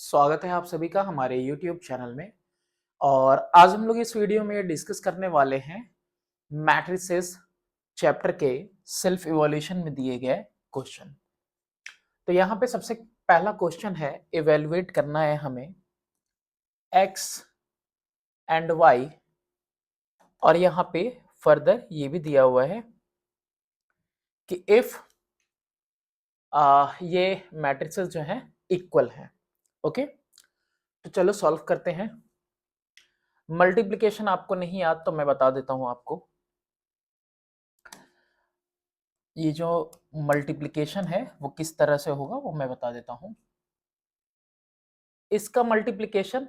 स्वागत है आप सभी का हमारे YouTube चैनल में। और आज हम लोग इस वीडियो में डिस्कस करने वाले हैं मैट्रिसेस चैप्टर के सेल्फ इवोल्यूशन में दिए गए क्वेश्चन। तो यहाँ पे सबसे पहला क्वेश्चन है, इवेलुएट करना है हमें x एंड y, और यहाँ पे फर्दर ये भी दिया हुआ है कि इफ ये मैट्रिसेस जो हैं इक्वल हैं। ओके, तो चलो सॉल्व करते हैं। मल्टीप्लिकेशन आपको नहीं याद तो मैं बता देता हूं आपको। ये जो मल्टीप्लिकेशन है वो किस तरह से होगा वो मैं बता देता हूं। इसका मल्टीप्लिकेशन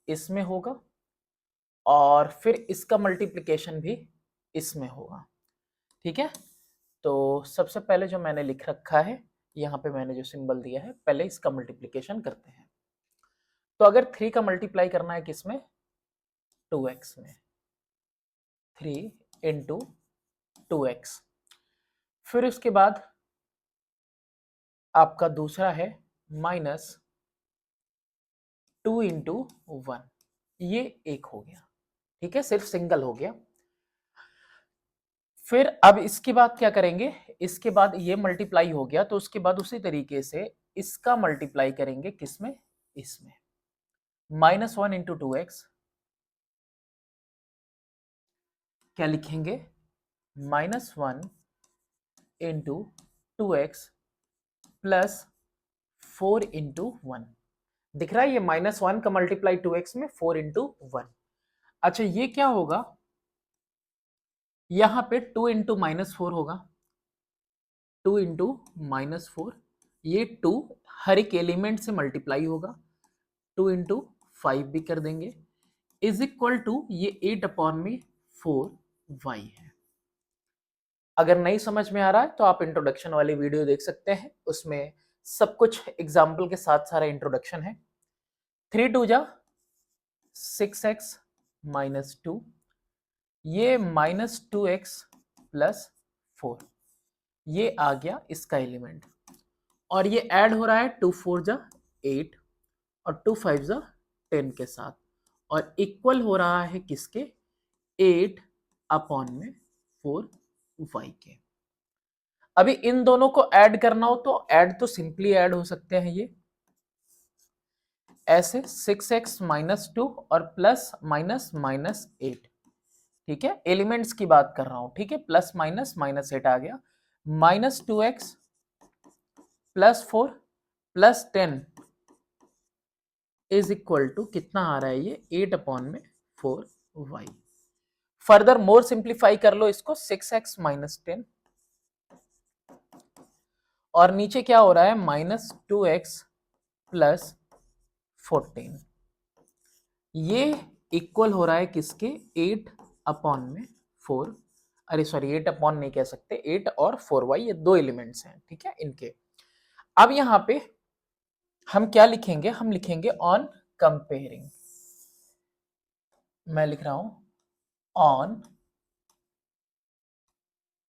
इसमें होगा और फिर इसका मल्टीप्लिकेशन भी इसमें होगा। ठीक है, तो सबसे पहले जो मैंने लिख रखा है यहाँ पे मैंने जो सिंबल दिया है, पहले इसका मल्टीप्लिकेशन करते हैं। तो अगर 3 का मल्टीप्लाई करना है किसमें, 2x में, 3 इंटू 2x। फिर उसके बाद आपका दूसरा है माइनस 2 इंटू 1, ये एक हो गया। ठीक है, सिर्फ सिंगल हो गया। फिर अब इसके बाद क्या करेंगे, इसके बाद ये मल्टीप्लाई हो गया तो उसके बाद उसी तरीके से इसका मल्टीप्लाई करेंगे किसमें, इसमें। -1 इंटू 2x, क्या लिखेंगे, -1 इंटू 2x प्लस 4 इंटू 1। दिख रहा है ये -1 का मल्टीप्लाई 2x में 4 इंटू 1। अच्छा, ये क्या होगा, यहां पे 2 इंटू -4 होगा, 2 इंटू -4, ये 2 हर एक एलिमेंट से मल्टीप्लाई होगा, 2 इंटू 5 भी कर देंगे, इज इक्वल टू ये 8 अपॉन में 4y है। अगर नहीं समझ में आ रहा है तो आप इंट्रोडक्शन वाली वीडियो देख सकते हैं, उसमें सब कुछ एग्जाम्पल के साथ सारा इंट्रोडक्शन है। 3 2 जा 6x -2, ये -2x प्लस 4, ये आ गया इसका एलिमेंट, और ये ऐड हो रहा है 2 4 जा 8 और 2 5 जा 10 के साथ, और इक्वल हो रहा है किसके, 8 अपॉन में 4y के। अभी इन दोनों को ऐड करना हो तो ऐड तो सिंपली ऐड हो सकते हैं, ये ऐसे 6x -2 और प्लस -8। ठीक है, एलिमेंट्स की बात कर रहा हूं। ठीक है, प्लस -8 आ गया, -2x plus 4 plus 10 is equal to कितना आ रहा है, ये 8 अपॉन में 4y। फर्दर मोर सिंप्लीफाई कर लो इसको, 6x -10 और नीचे क्या हो रहा है, -2x प्लस 14, ये इक्वल हो रहा है किसके, 8 अपॉन में 4, अरे सॉरी 8 अपॉन नहीं कह सकते, 8 और 4y, ये दो एलिमेंट्स हैं। ठीक है, इनके अब यहां पे हम क्या लिखेंगे, हम लिखेंगे ऑन कंपेयरिंग। मैं लिख रहा हूं ऑन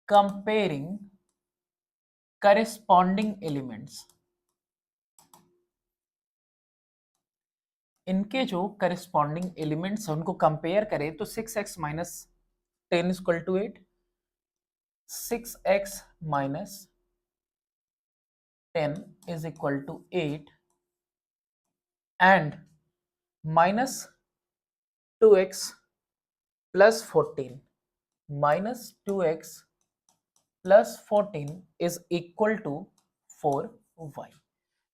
कंपेयरिंग करेस्पॉन्डिंग एलिमेंट्स। इनके जो करेस्पॉन्डिंग एलिमेंट्स हैं उनको कंपेयर करें तो 6x -10 equal to 8, 6x -10 is equal to 8 and -2x plus 14, -2x plus 14 is equal to 4y।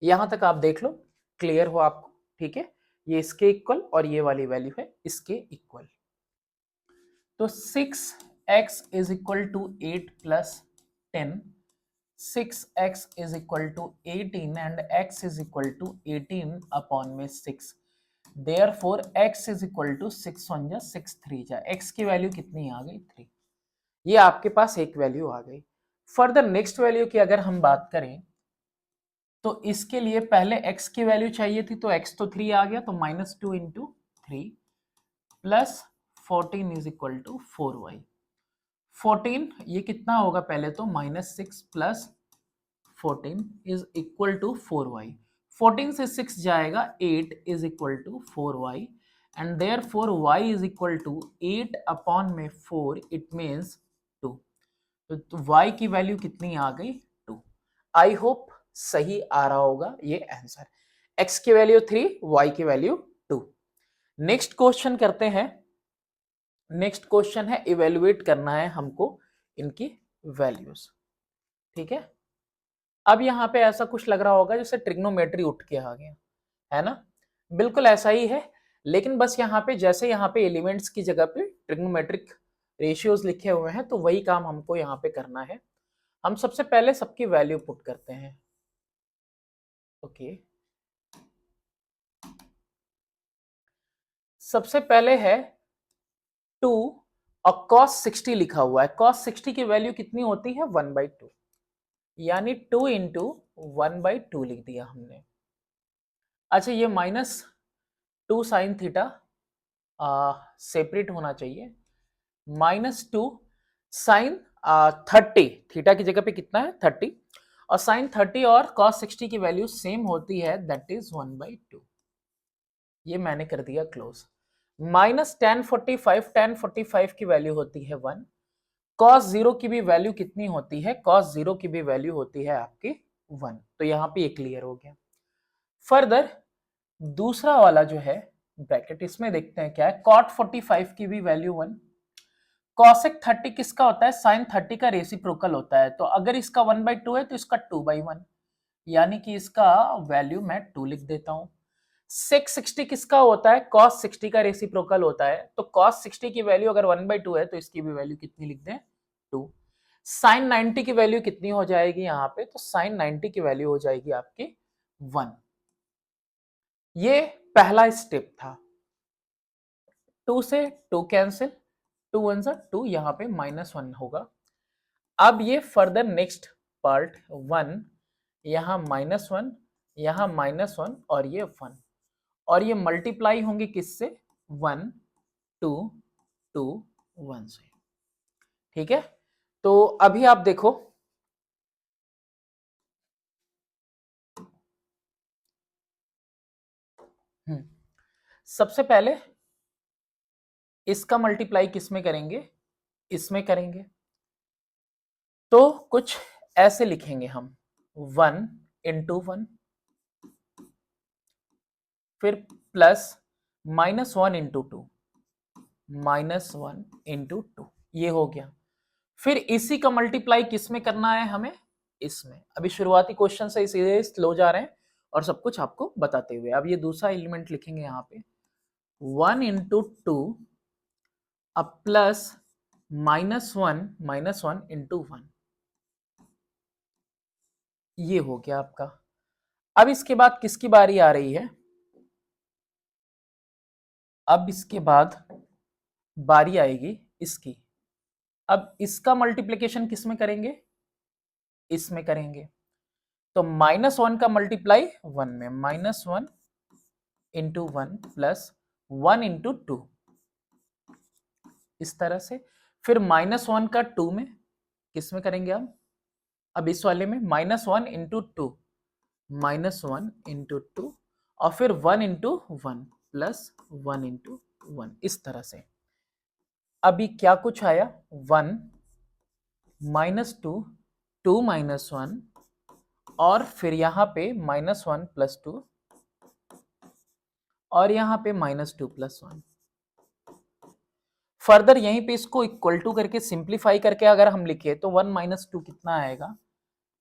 यहां तक आप देख लो, क्लियर हो आपको। ठीक है, ये इसके इक्वल और ये वाली वैल्यू है इसके इक्वल। तो 6x is equal to 8 plus 10, 6x is equal to 18 and x is equal to 18 upon में 6, therefore x is equal to 6 1 जा 6 3 जा, x की वैल्यू कितनी आ गई, 3। ये आपके पास एक वैल्यू आ गई। फर्दर नेक्स्ट वैल्यू की अगर हम बात करें तो इसके लिए पहले x की वैल्यू चाहिए थी, तो x तो 3 आ गया, तो -2 into 3 plus 14 is equal to 4y। 14 ये कितना होगा पहले तो, -6 plus 14 is equal to 4y। 14 से 6 जाएगा 8 is equal to 4y and therefore y is equal to 8 upon में 4 इट मीन्स 2। तो y की वैल्यू कितनी आ गई 2। आई होप सही आ रहा होगा ये आंसर। x की वैल्यू 3, y की वैल्यू 2। नेक्स्ट क्वेश्चन करते हैं। नेक्स्ट क्वेश्चन है इवेल्युएट करना है हमको इनकी वैल्यूज। ठीक है, अब यहाँ पे ऐसा कुछ लग रहा होगा जैसे ट्रिग्नोमेट्री उठ के आ गया है ना, बिल्कुल ऐसा ही है, लेकिन बस यहाँ पे जैसे यहाँ पे एलिमेंट्स की जगह पे ट्रिग्नोमेट्रिक रेशियोज लिखे हुए हैं तो वही काम हमको यहाँ पे करना है। हम सबसे पहले सबकी वैल्यू पुट करते हैं। ओके, सबसे पहले है 2 और cos 60 लिखा हुआ है। cos 60 की वैल्यू कितनी होती है 1/2, यानी 2 इंटू 1/2 लिख दिया हमने। अच्छा, ये -2 साइन थीटा सेपरेट होना चाहिए। -2 साइन 30, थीटा की जगह पे कितना है 30, और साइन 30 और cos 60 की वैल्यू सेम होती है, दैट इज 1/2। ये मैंने कर दिया क्लोज। -tan 45 की वैल्यू होती है 1। cos 0 की भी वैल्यू कितनी होती है, cos 0 की भी वैल्यू होती है आपकी 1। तो यहां पे ये क्लियर हो गया। फर्दर दूसरा वाला जो है ब्रैकेट, इसमें देखते हैं क्या है। cot 45 की भी वैल्यू 1। cosec 30 किसका होता है, sin 30 का रेसिप्रोकल होता है। तो अगर इसका 1/2 है तो इसका 2/1, यानी कि इसका वैल्यू मैं 2 लिख देता हूं। sec 60 किसका होता है, cos 60 का रेसिप्रोकल होता है। तो cos 60 की वैल्यू अगर 1/2 है तो इसकी भी वैल्यू कितनी लिख दें 2। sin 90 की वैल्यू कितनी हो जाएगी यहाँ पे, तो sin 90 की वैल्यू हो जाएगी आपकी 1। ये पहला स्टेप था। 2 से 2 कैंसिल, 2 1 सा 2, यहाँ पे -1 होगा। अब ये फर्दर नेक्स्ट पार्ट 1, यहाँ -1, यहाँ -1 और ये 1, और ये मल्टीप्लाई होंगे किससे 1 2 2 1 से। ठीक है, तो अभी आप देखो सबसे पहले इसका मल्टीप्लाई किस में करेंगे, इसमें करेंगे। तो कुछ ऐसे लिखेंगे हम 1 इंटू 1, फिर प्लस -1 इंटू 2, -1 इंटू 2, ये हो गया। फिर इसी का मल्टीप्लाई किस में करना है हमें, इसमें। अभी शुरुआती क्वेश्चन से सीधे स्लो जा रहे हैं और सब कुछ आपको बताते हुए। अब ये दूसरा एलिमेंट लिखेंगे यहाँ पे 1 इंटू 2 अब प्लस -1 इंटू 1, ये हो गया आपका। अब इसके बाद किसकी बारी आ रही है, अब इसके बाद बारी आएगी इसकी। अब इसका मल्टीप्लिकेशन किस में करेंगे, इसमें करेंगे। तो -1 का मल्टीप्लाई 1 में, -1 इंटू 1 प्लस 1 इंटू 2, इस तरह से। फिर -1 का 2 में, किस में करेंगे हम, अब इस वाले में -1 इंटू 2, -1 इंटू 2, और फिर 1 इंटू 1 प्लस 1 इंटू 1, इस तरह से। अभी क्या कुछ आया 1 -2 2 -1, और फिर यहाँ पे -1 प्लस 2, और यहाँ पे -2 प्लस 1। फर्दर यहीं पे इसको इक्वल टू करके सिंप्लीफाई करके अगर हम लिखे तो 1 - 2 कितना आएगा,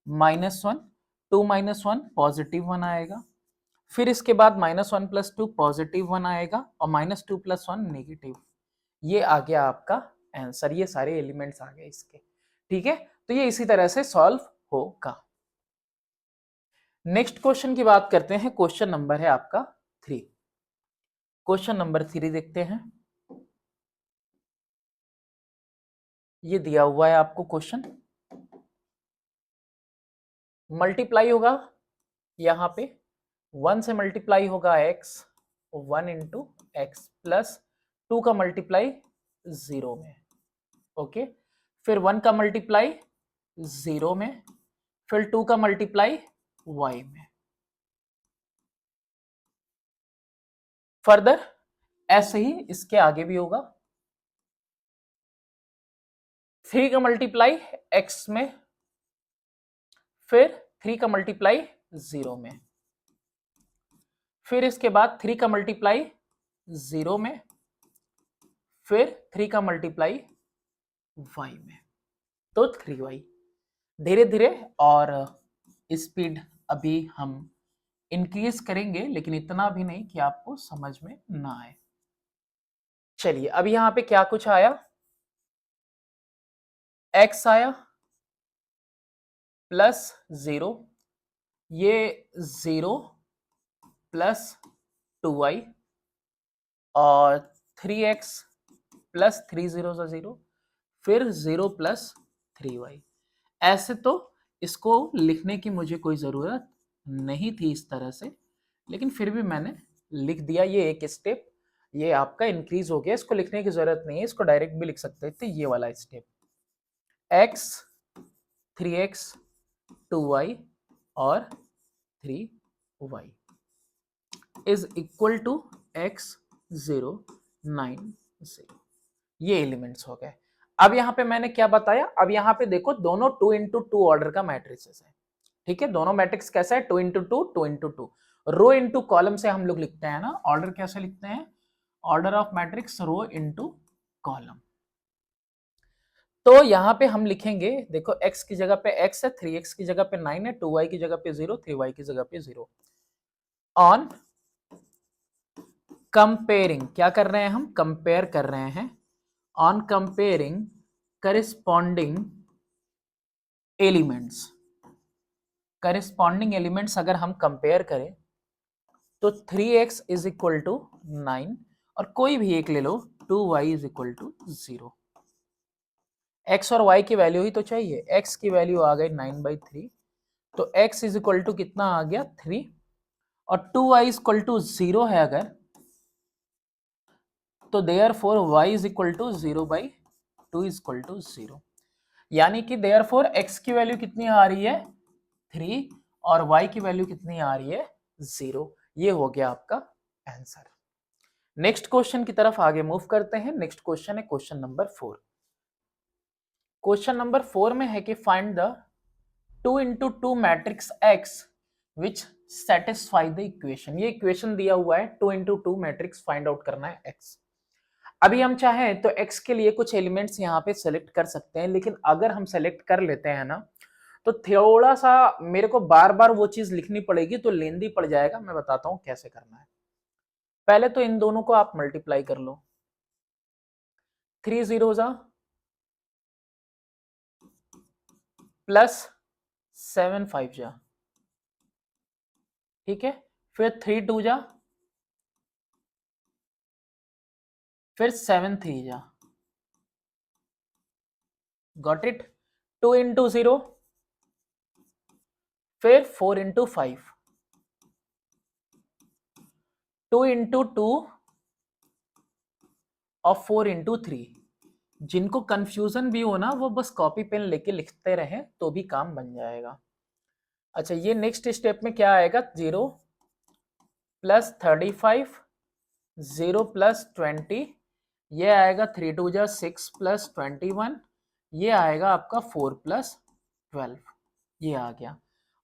-1, 2 - 1 +1 आएगा। फिर इसके बाद -1 + 2 +1 आएगा, और -2 + 1 नेगेटिव। ये आ गया आपका आंसर, ये सारे एलिमेंट्स आ गए इसके। ठीक है, तो ये इसी तरह से सॉल्व होगा। नेक्स्ट क्वेश्चन की बात करते हैं। क्वेश्चन नंबर है आपका 3। क्वेश्चन नंबर 3 देखते हैं। ये दिया हुआ है आपको क्वेश्चन, मल्टीप्लाई होगा यहाँ पे 1 से मल्टीप्लाई होगा x, 1 इंटू एक्स प्लस 2 का मल्टीप्लाई 0 में, ओके। फिर 1 का मल्टीप्लाई 0 में, फिर 2 का मल्टीप्लाई y में। फर्दर ऐसे ही इसके आगे भी होगा, 3 का मल्टीप्लाई x में, फिर 3 का मल्टीप्लाई 0 में, फिर इसके बाद 3 का मल्टीप्लाई 0 में, फिर 3 का मल्टीप्लाई y में, तो 3y। धीरे धीरे और स्पीड अभी हम इंक्रीज करेंगे, लेकिन इतना भी नहीं कि आपको समझ में ना आए। चलिए अब यहां पे क्या कुछ आया, x आया प्लस 0, ये 0 प्लस 2y और 3x प्लस 3 0 से 0, फिर 0 प्लस 3y। ऐसे तो इसको लिखने की मुझे कोई ज़रूरत नहीं थी इस तरह से, लेकिन फिर भी मैंने लिख दिया। ये एक स्टेप ये आपका इंक्रीज हो गया, इसको लिखने की ज़रूरत नहीं है, इसको डायरेक्ट भी लिख सकते थे। ये वाला स्टेप x 3x 2y और 3y is equal to x 0 9 0। ये एलिमेंट्स हो गए। अब यहां पे मैंने क्या बताया, अब यहां पे देखो दोनों 2 इंटू 2 ऑर्डर का मैट्रिक्स है, ठीक है। दोनों मैट्रिक्स कैसा है, 2 इंटू 2 2 इंटू 2, रो इंटू कॉलम से हम लोग लिखते हैं ना, ऑर्डर कैसे लिखते हैं, order of matrix row into column. तो यहां पे हम लिखेंगे, देखो x की जगह पे x है, 3x की जगह पे 9 है, 2y की जगह पे 0, 3y की जगह पे 0। ऑन कंपेयरिंग, क्या कर रहे हैं हम, कंपेयर कर रहे हैं। On comparing corresponding elements, corresponding elements अगर हम कंपेयर करें तो 3x इज इक्वल टू 9 और कोई भी एक ले लो, 2y is equal to 0। x और y की वैल्यू ही तो चाहिए, x की वैल्यू आ गई 9/3, तो x इज इक्वल टू कितना आ गया 3, और 2y इज इक्वल टू 0 है अगर, तो therefore y is equal to 0/2 is equal to 0। यानी कि देयरफॉर x की वैल्यू कितनी आ रही है 3 और y की वैल्यू कितनी आ रही है 0। ये हो गया आपका आंसर। नेक्स्ट क्वेश्चन की तरफ आगे मूव करते हैं। नेक्स्ट क्वेश्चन है क्वेश्चन नंबर 4। क्वेश्चन नंबर 4 में है कि find the 2 into 2 matrix x which satisfy the equation. ये इक्वेशन दिया हुआ है, 2 इंटू 2 मैट्रिक्स फाइंड आउट करना है x। अभी हम चाहें तो x के लिए कुछ एलिमेंट्स यहाँ पे सेलेक्ट कर सकते हैं, लेकिन अगर हम सेलेक्ट कर लेते हैं ना तो थोड़ा सा मेरे को बार बार वो चीज लिखनी पड़ेगी, तो लेंदी पड़ जाएगा। मैं बताता हूं कैसे करना है। पहले तो इन दोनों को आप मल्टीप्लाई कर लो, 3 0 जा प्लस 7 5 जा, ठीक है। फिर 3 2 जा, फिर 7 3 जा, गॉट इट। 2 इंटू 0, फिर 4 इंटू 5, 2 इंटू 2 और 4 इंटू 3। जिनको कंफ्यूजन भी हो ना, वो बस कॉपी पेन लेके लिखते रहे तो भी काम बन जाएगा। अच्छा, ये नेक्स्ट स्टेप में क्या आएगा, 0 प्लस 35, 0 प्लस 20, ये आएगा 3 2 जा 6 प्लस 21, ये आएगा आपका 4 प्लस 12, ये आ गया।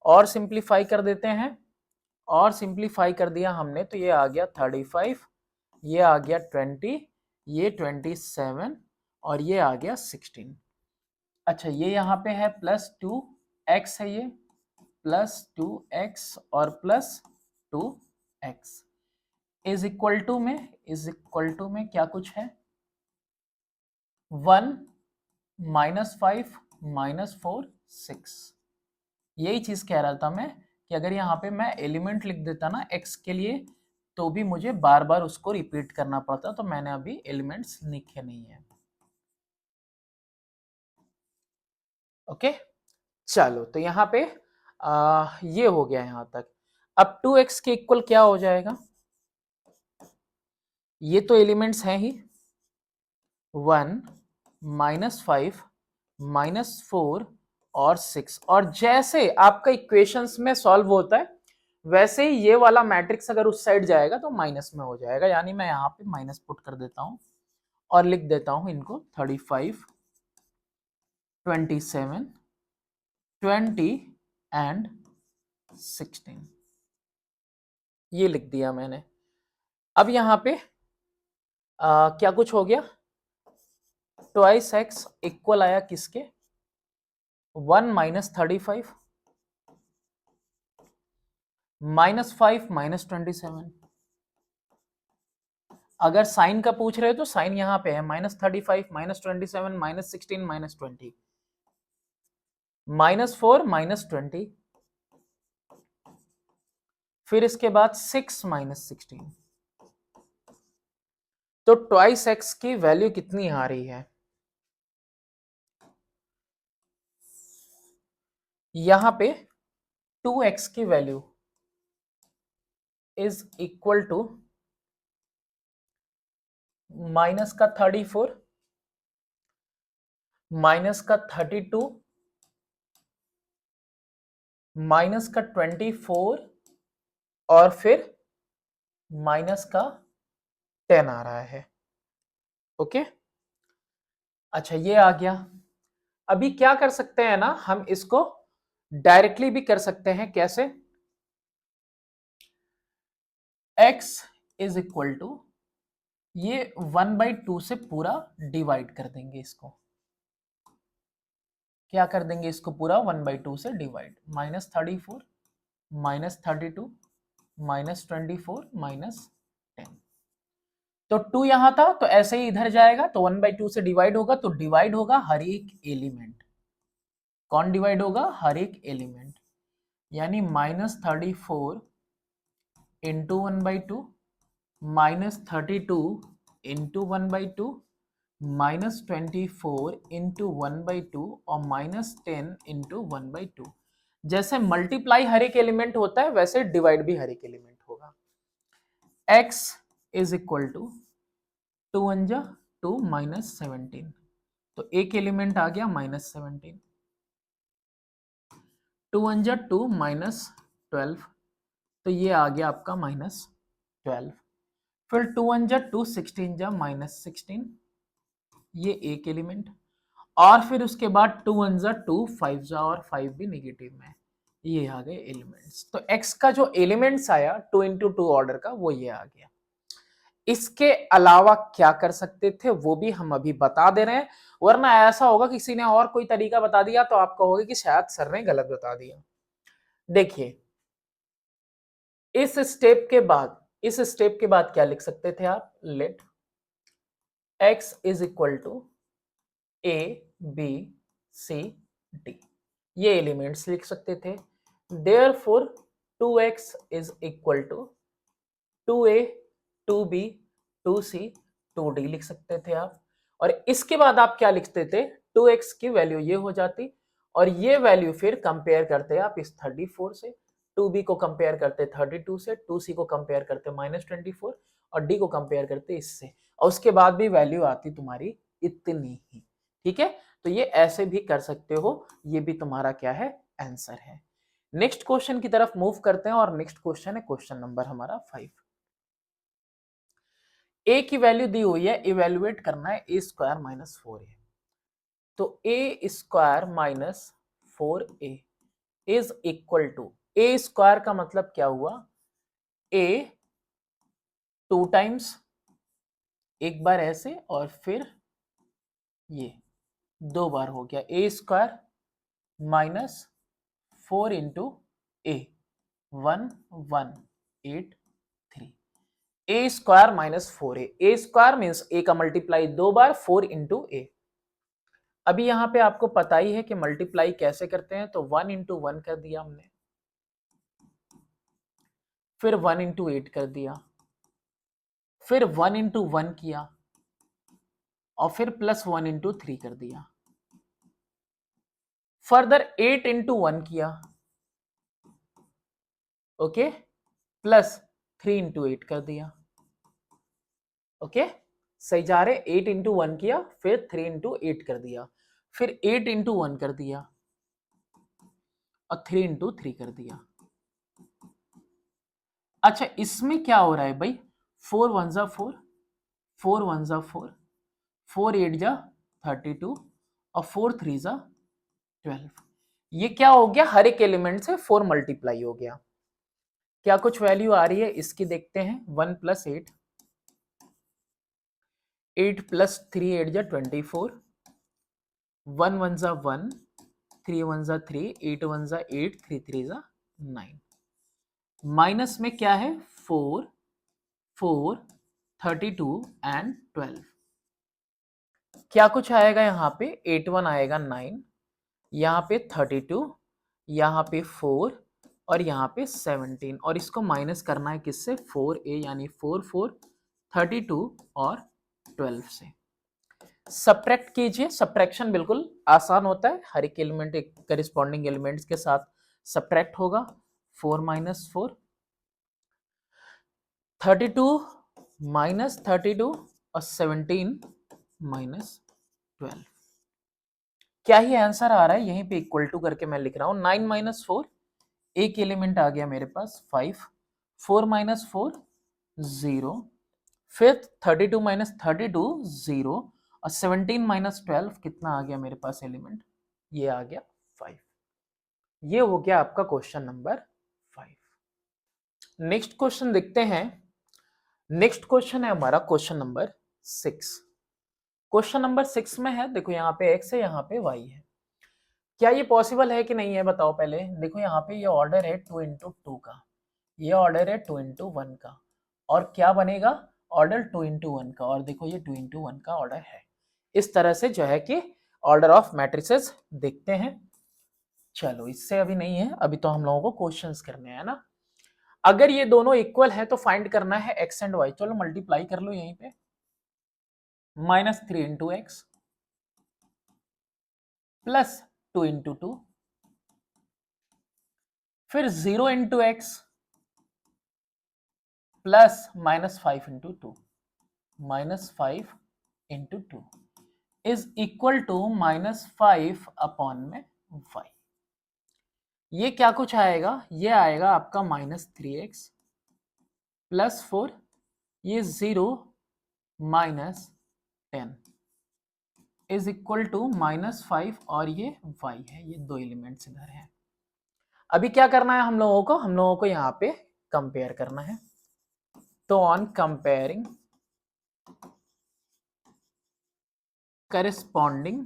और सिंप्लीफाई कर देते हैं, और सिंप्लीफाई कर दिया हमने तो ये आ गया 35, ये आ गया 20, ये 27 और ये आ गया 16। अच्छा, ये यहाँ पे है प्लस 2x है, ये प्लस 2x और plus 2x is equal to में क्या कुछ है, 1 -5 -4 6। यही चीज कह रहा था मैं कि अगर यहाँ पे मैं एलिमेंट लिख देता ना x के लिए, तो भी मुझे बार बार उसको रिपीट करना पड़ता, तो मैंने अभी एलिमेंट्स लिखे नहीं है। ओके, चलो तो यहाँ पे ये हो गया यहाँ तक। अब 2x के इक्वल क्या हो जाएगा, ये तो एलिमेंट्स हैं ही, 1 -5 -4 और 6। और जैसे आपका इक्वेशंस में सॉल्व होता है वैसे ही ये वाला मैट्रिक्स अगर उस साइड जाएगा तो माइनस में हो जाएगा, यानी मैं यहाँ पे माइनस पुट कर देता हूँ और लिख देता हूँ इनको 35, 27, 20 एंड 16, ये लिख दिया मैंने। अब यहाँ पे क्या कुछ हो गया, ट्वाइस एक्स इक्वल आया किसके, 1 माइनस 35 माइनस 5 माइनस 27। अगर साइन का पूछ रहे हो तो साइन यहां पे है, minus 35 minus 27 minus 16 minus 20, minus 4 minus 20, फिर इसके बाद 6 माइनस 16। तो ट्वाइस एक्स की वैल्यू कितनी आ रही है, यहां पे 2x की value is equal to minus का 34 माइनस का 32 माइनस का 24 और फिर माइनस का 10 आ रहा है। ओके, अच्छा ये आ गया। अभी क्या कर सकते हैं ना, हम इसको डायरेक्टली भी कर सकते हैं। कैसे, x इज इक्वल टू ये 1/2 से पूरा डिवाइड कर देंगे इसको, क्या कर देंगे इसको पूरा 1/2 से divide, minus 34 minus 32 minus 24 minus 10। तो 2 यहां था तो ऐसे ही इधर जाएगा, तो 1/2 से डिवाइड होगा तो डिवाइड होगा हर एक एलिमेंट। कौन डिवाइड होगा, हर एक एलिमेंट, यानी minus 34 into 1/2 minus 32 into 1/2 minus 24 into 1/2 और माइनस 10 इंटू 1/2। जैसे मल्टीप्लाई हर एक एलिमेंट होता है वैसे डिवाइड भी हर एक एलिमेंट होगा। x इज इक्वल टू 2 1 जा 2 माइनस 17, तो एक एलिमेंट आ गया माइनस 17, 2 1 जा 2 माइनस 12, तो ये आ गया आपका माइनस 12। फिर 2 1 जा 2 16 जा माइनस 16, ये एक एलिमेंट, और फिर उसके बाद 2 1 जा 2 5 जा और 5 भी नेगेटिव में, ये आ गए एलिमेंट्स। तो x का जो एलिमेंट्स आया 2 इंटू 2 ऑर्डर का वो ये आ गया। इसके अलावा क्या कर सकते थे वो भी हम अभी बता दे रहे हैं, वरना ऐसा होगा किसी ने और कोई तरीका बता दिया तो आप कहोगे कि शायद सर ने गलत बता दिया। देखिए, इस स्टेप के बाद क्या लिख सकते थे आप, let x is equal to a b c d, ये एलिमेंट्स लिख सकते थे। Therefore 2x is equal to 2a 2b 2c 2d लिख सकते थे आप। और इसके बाद आप क्या लिखते थे, 2x की वैल्यू ये हो जाती और ये वैल्यू फिर कंपेयर करते आप इस 34 से, 2b को कंपेयर करते 32 से, 2c को कंपेयर करते माइनस 24 और d को कंपेयर करते इससे, और उसके बाद भी वैल्यू आती तुम्हारी इतनी ही। ठीक है, तो ये ऐसे भी कर सकते हो, ये भी तुम्हारा क्या है, आंसर है। नेक्स्ट क्वेश्चन की तरफ मूव करते हैं और नेक्स्ट क्वेश्चन है क्वेश्चन नंबर हमारा 5। ए की वैल्यू दी हुई है, इवेल्युएट करना है ए स्क्वायर माइनस 4a, तो A square minus 4a is equal to, A square का मतलब क्या हुआ, ए 2 टाइम्स, एक बार ऐसे और फिर ये 2 बार हो गया, ए स्क्वायर माइनस 4 इंटू ए 1183, ए स्क्वायर माइनस 4a, ए स्क्वायर मीन्स ए का मल्टीप्लाई 2 बार, 4 इंटू ए। अभी यहां पे आपको पता ही है कि मल्टीप्लाई कैसे करते हैं, तो 1 इंटू 1 कर दिया हमने, फिर 1 इंटू 8 कर दिया, फिर 1 इंटू 1 किया और फिर प्लस 1 इंटू 3 कर दिया, फर्दर 8 इंटू 1 किया, ओके, प्लस 3 इंटू 8 कर दिया। ओके, सही जा रहे, 8 इंटू 1 किया, फिर 3 इंटू 8 कर दिया, फिर 8 इंटू 1 कर दिया और 3 इंटू 3 कर दिया। अच्छा इसमें क्या हो रहा है भाई, 4 1 जा 4, 4 1 जा 4, 4 8 जा 32 और 4 3 जा 12। ये क्या हो गया, हर एक एलिमेंट से 4 मल्टीप्लाई हो गया। क्या कुछ वैल्यू आ रही है इसकी देखते हैं। 1 प्लस 8, 8 प्लस 3 8 जा 24, 1 1 जा 1, 3 1 जा 3, 8 1 जा 8, 3 3 जा 9। माइनस में क्या है, 4 4 32 एंड 12। क्या कुछ आएगा यहाँ पे, 8 1 आएगा 9, यहाँ पे 32, यहाँ पे 4 और यहाँ पे 17, और इसको माइनस करना है किससे, 4a यानी 4 4 32 और 12 से। सब्ट्रैक्ट कीजिए, सब्ट्रैक्शन बिल्कुल आसान होता है, हर एक एलिमेंट एक करिस्पॉन्डिंग एलिमेंट्स के साथ सब्ट्रैक्ट होगा। 4 माइनस 4, 32 माइनस 32 और 17 माइनस 12। क्या ही आंसर आ रहा है, यहीं पे इक्वल टू करके मैं लिख रहा हूं। 9 माइनस 4, एक एलिमेंट आ गया मेरे पास 5, 4 माइनस 4 0, फिर 32 माइनस 32 0 और 17 माइनस 12 कितना आ गया मेरे पास एलिमेंट, ये आ गया 5। ये हो गया आपका क्वेश्चन नंबर 5। नेक्स्ट क्वेश्चन देखते हैं। नेक्स्ट क्वेश्चन है हमारा क्वेश्चन नंबर 6। क्वेश्चन नंबर 6 में है, देखो यहाँ पे x है, यहाँ पे y है। क्या ये पॉसिबल है कि नहीं है बताओ पहले। देखो यहाँ पे ये ऑर्डर है 2 इंटू 2 का, ये ऑर्डर है 2 इंटू 1 का, और क्या बनेगा, ऑर्डर 2 इंटू 1 का, और देखो ये 2 इंटू 1 का ऑर्डर है। इस तरह से जो है कि ऑर्डर ऑफ मैट्रिसेस देखते हैं। चलो इससे अभी नहीं है, अभी तो हम लोगों को क्वेश्चंस करने हैं ना। अगर ये दोनों इक्वल है तो फाइंड करना है एक्स एंड वाई। चलो मल्टीप्लाई कर लो यहीं पे, -3 इंटू एक्स प्लस 2 इंटू 2, फिर 0 into x plus -5 into 2, -5 into 2 is equal to -5 upon में y। ये क्या कुछ आएगा, ये आएगा आपका -3x प्लस 4, ये 0 -10 इज इक्वल टू -5, और ये y है, ये दो एलिमेंट्स इधर है। अभी क्या करना है हम लोगों को, हम लोगों को यहाँ पे कंपेयर करना है। तो on comparing corresponding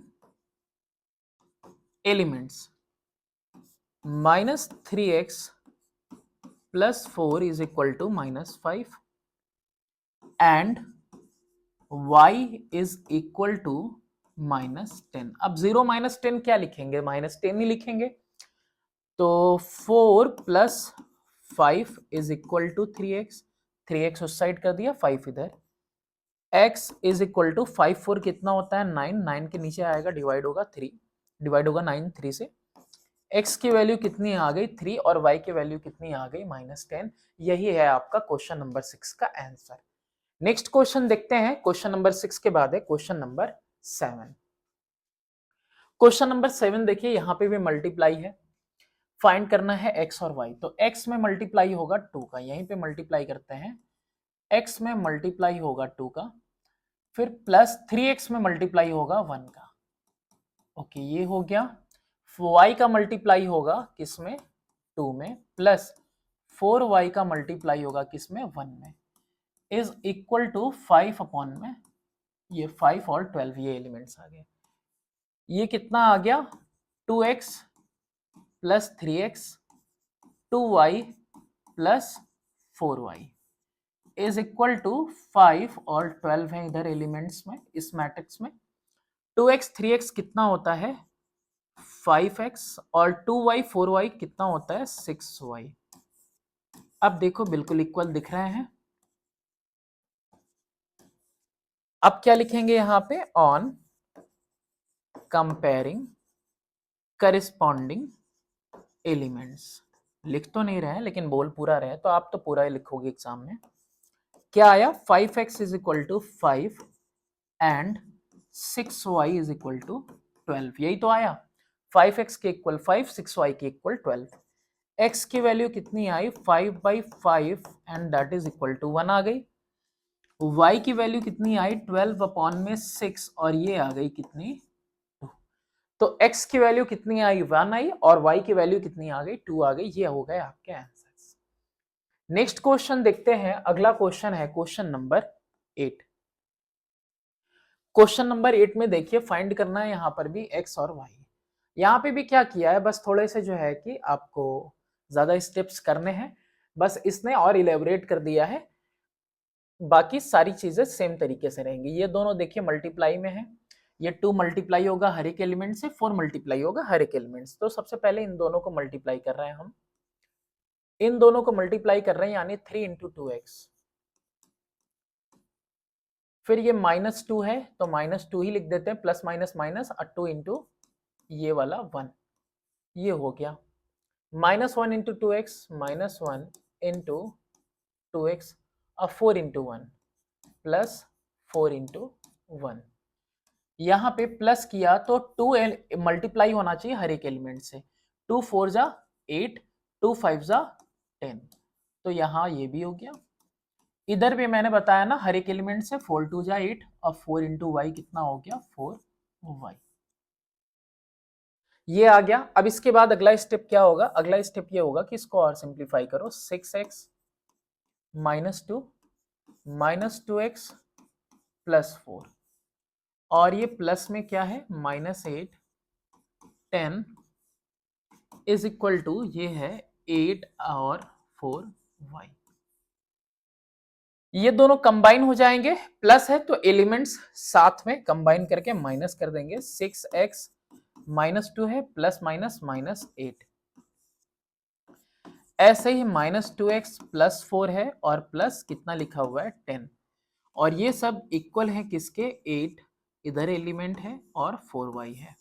elements, -3x plus 4 is equal to -5 and y is equal to -10। अब 0 -10 क्या लिखेंगे, -10 ही लिखेंगे। तो 4 plus 5 is equal to 3x, 3x उस साइड कर दिया, 5 इधर। x इज इक्वल टू 5 4 कितना होता है 9, 9 के नीचे आएगा, डिवाइड होगा 3, डिवाइड होगा 9 3 से। x की वैल्यू कितनी आ गई 3, और y की वैल्यू कितनी आ गई -10। यही है आपका क्वेश्चन नंबर 6 का आंसर। नेक्स्ट क्वेश्चन देखते हैं। क्वेश्चन नंबर 6 के बाद है क्वेश्चन नंबर 7। क्वेश्चन नंबर 7 देखिए, यहाँ पे भी मल्टीप्लाई है, फाइंड करना है x और y। तो x में मल्टीप्लाई होगा 2 का, यहीं पे मल्टीप्लाई करते हैं। x में मल्टीप्लाई होगा 2 का, फिर प्लस 3x में मल्टीप्लाई होगा 1 का। ओके ये हो गया। y का मल्टीप्लाई होगा किसमें, 2 में, प्लस 4y का मल्टीप्लाई होगा किसमें, 1 में, इज इक्वल टू 5 अपॉन में ये 5 और 12, ये एलिमेंट्स आ गए। ये कितना आ गया, 2x plus 3x 2y plus 4y is equal to 5 और 12 है इधर एलिमेंट्स में, इस मैट्रिक्स में। 2x 3x कितना होता है 5x, और 2y 4y कितना होता है 6y। अब देखो बिल्कुल इक्वल दिख रहे हैं। अब क्या लिखेंगे यहाँ पे, ऑन कंपेयरिंग करिस्पॉन्डिंग एलिमेंट्स। लिख तो नहीं रहे लेकिन बोल पूरा रहे, तो आप तो पूरा ही लिखोगे एग्जाम में। क्या आया, 5x is equal to 5 and 6y is equal to 12, यही तो आया। 5x के इक्वल 5, 6y के इक्वल 12। x की वैल्यू कितनी आई 5/5 and that is equal to 1 आ गई। y की वैल्यू कितनी आई 12/6 और ये आ गई कितनी 2। तो x की वैल्यू कितनी आई 1 आई और y की वैल्यू कितनी आ गई 2 आ गई। ये हो गए आपके आंसर्स। नेक्स्ट क्वेश्चन देखते हैं। अगला क्वेश्चन है क्वेश्चन नंबर 8। क्वेश्चन नंबर 8 में देखिए फाइंड करना है यहां पर भी x और y। यहां पे भी क्या किया है, बस थोड़े से जो है कि आपको ज्यादा स्टेप्स करने हैं, बस इसने और इलेबोरेट कर दिया है। बाकी सारी चीजें सेम तरीके से रहेंगी। ये दोनों देखिए मल्टीप्लाई में है, ये 2 मल्टीप्लाई होगा हर एक एलिमेंट से, 4 मल्टीप्लाई होगा हर एक एलिमेंट से। तो सबसे पहले इन दोनों को मल्टीप्लाई कर रहे हैं हम, इन दोनों को मल्टीप्लाई कर रहे हैं यानी 3 इंटू 2x। फिर ये -2 है तो -2 ही लिख देते हैं, प्लस माइनस माइनस 2 इंटू ये वाला 1, ये हो गया। -1 इंटू 2x, -1 इंटू 2x और 4 इंटू 1 प्लस 4 इंटू 1। यहाँ पे प्लस किया तो 2 मल्टीप्लाई होना चाहिए हर एक एलिमेंट से। 2 4 जा 8, 2 5 जा 10, तो यहाँ ये भी हो गया। इधर भी मैंने बताया ना हर एक एलिमेंट से 4 2 जा 8 और 4 इंटू वाई कितना हो गया 4y। ये आ गया। अब इसके बाद अगला स्टेप क्या होगा, अगला स्टेप ये होगा कि इसको और सिंप्लीफाई करो। 6x -2 -2x प्लस 4 और ये प्लस में क्या है -8 10 इज इक्वल टू ये है 8 और 4y। ये दोनों कंबाइन हो जाएंगे, प्लस है तो एलिमेंट्स साथ में कंबाइन करके माइनस कर देंगे। 6x -2 है प्लस माइनस -8, ऐसे ही -2x प्लस 4 है और प्लस कितना लिखा हुआ है 10, और ये सब इक्वल है किसके 8 इधर एलिमेंट है और 4y है।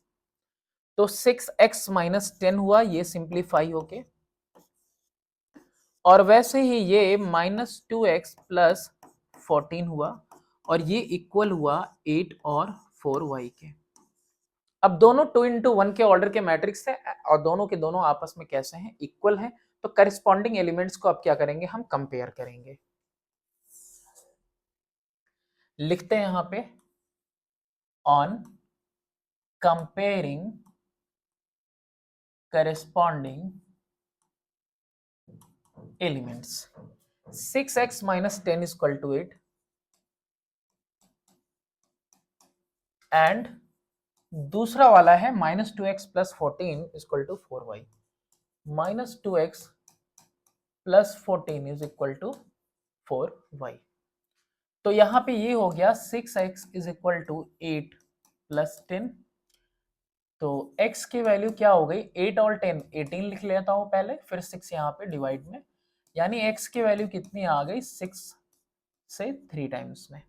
तो 6x -10 हुआ, ये सिंप्लीफाई होके, और वैसे ही ये -2x प्लस 14 हुआ और ये इक्वल हुआ 8 और 4y के। अब दोनों 2 इंटू 1 के ऑर्डर के मैट्रिक्स है और दोनों के दोनों आपस में कैसे हैं इक्वल हैं, तो करिस्पॉन्डिंग एलिमेंट्स को अब क्या करेंगे हम कंपेयर करेंगे। लिखते हैं यहां पे on comparing corresponding elements 6x -10 is equal to 8 and दूसरा वाला है -2x plus 14 is equal to 4y। -2x plus 14 is equal to 4y। तो यहां पे ये हो गया 6x is equal to 8 plus 10। तो x की वैल्यू क्या हो गई 8 और 10 18 लिख लेता हूं पहले, फिर 6 यहाँ पे डिवाइड में, यानी x की वैल्यू कितनी आ गई 6 से 3 टाइम्स में।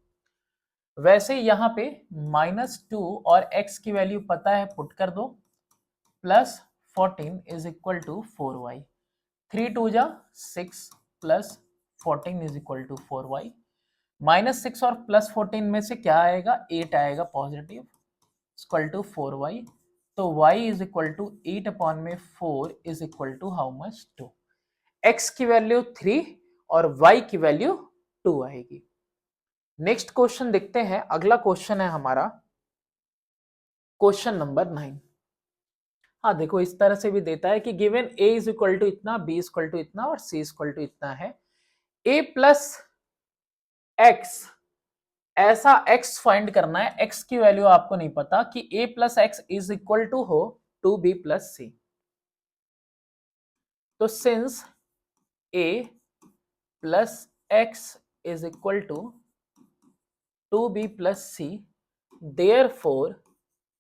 वैसे यहाँ पे -2 और x की वैल्यू पता है पुट कर दो, plus 14 is equal to 4y। 3 2 जा 6 plus 14 is equal to 4y। -6 और प्लस 14 में से क्या आएगा 8 आएगा पॉजिटिव, इक्वल टू 4y। तो y is equal to 8 upon में 4 is equal to how much 2। x की वैल्यू 3 और y की वैल्यू 2 आएगी। नेक्स्ट क्वेश्चन देखते हैं। अगला क्वेश्चन है हमारा क्वेश्चन नंबर 9। हाँ देखो इस तरह से भी देता है कि given a is equal to इतना, b इज इक्वल टू इतना और c इज इक्वल टू इतना है। a प्लस x, ऐसा x फाइंड करना है, x की वैल्यू आपको नहीं पता कि a plus x is equal to हो 2b प्लस c। तो since a plus x is equal to 2b plus c, therefore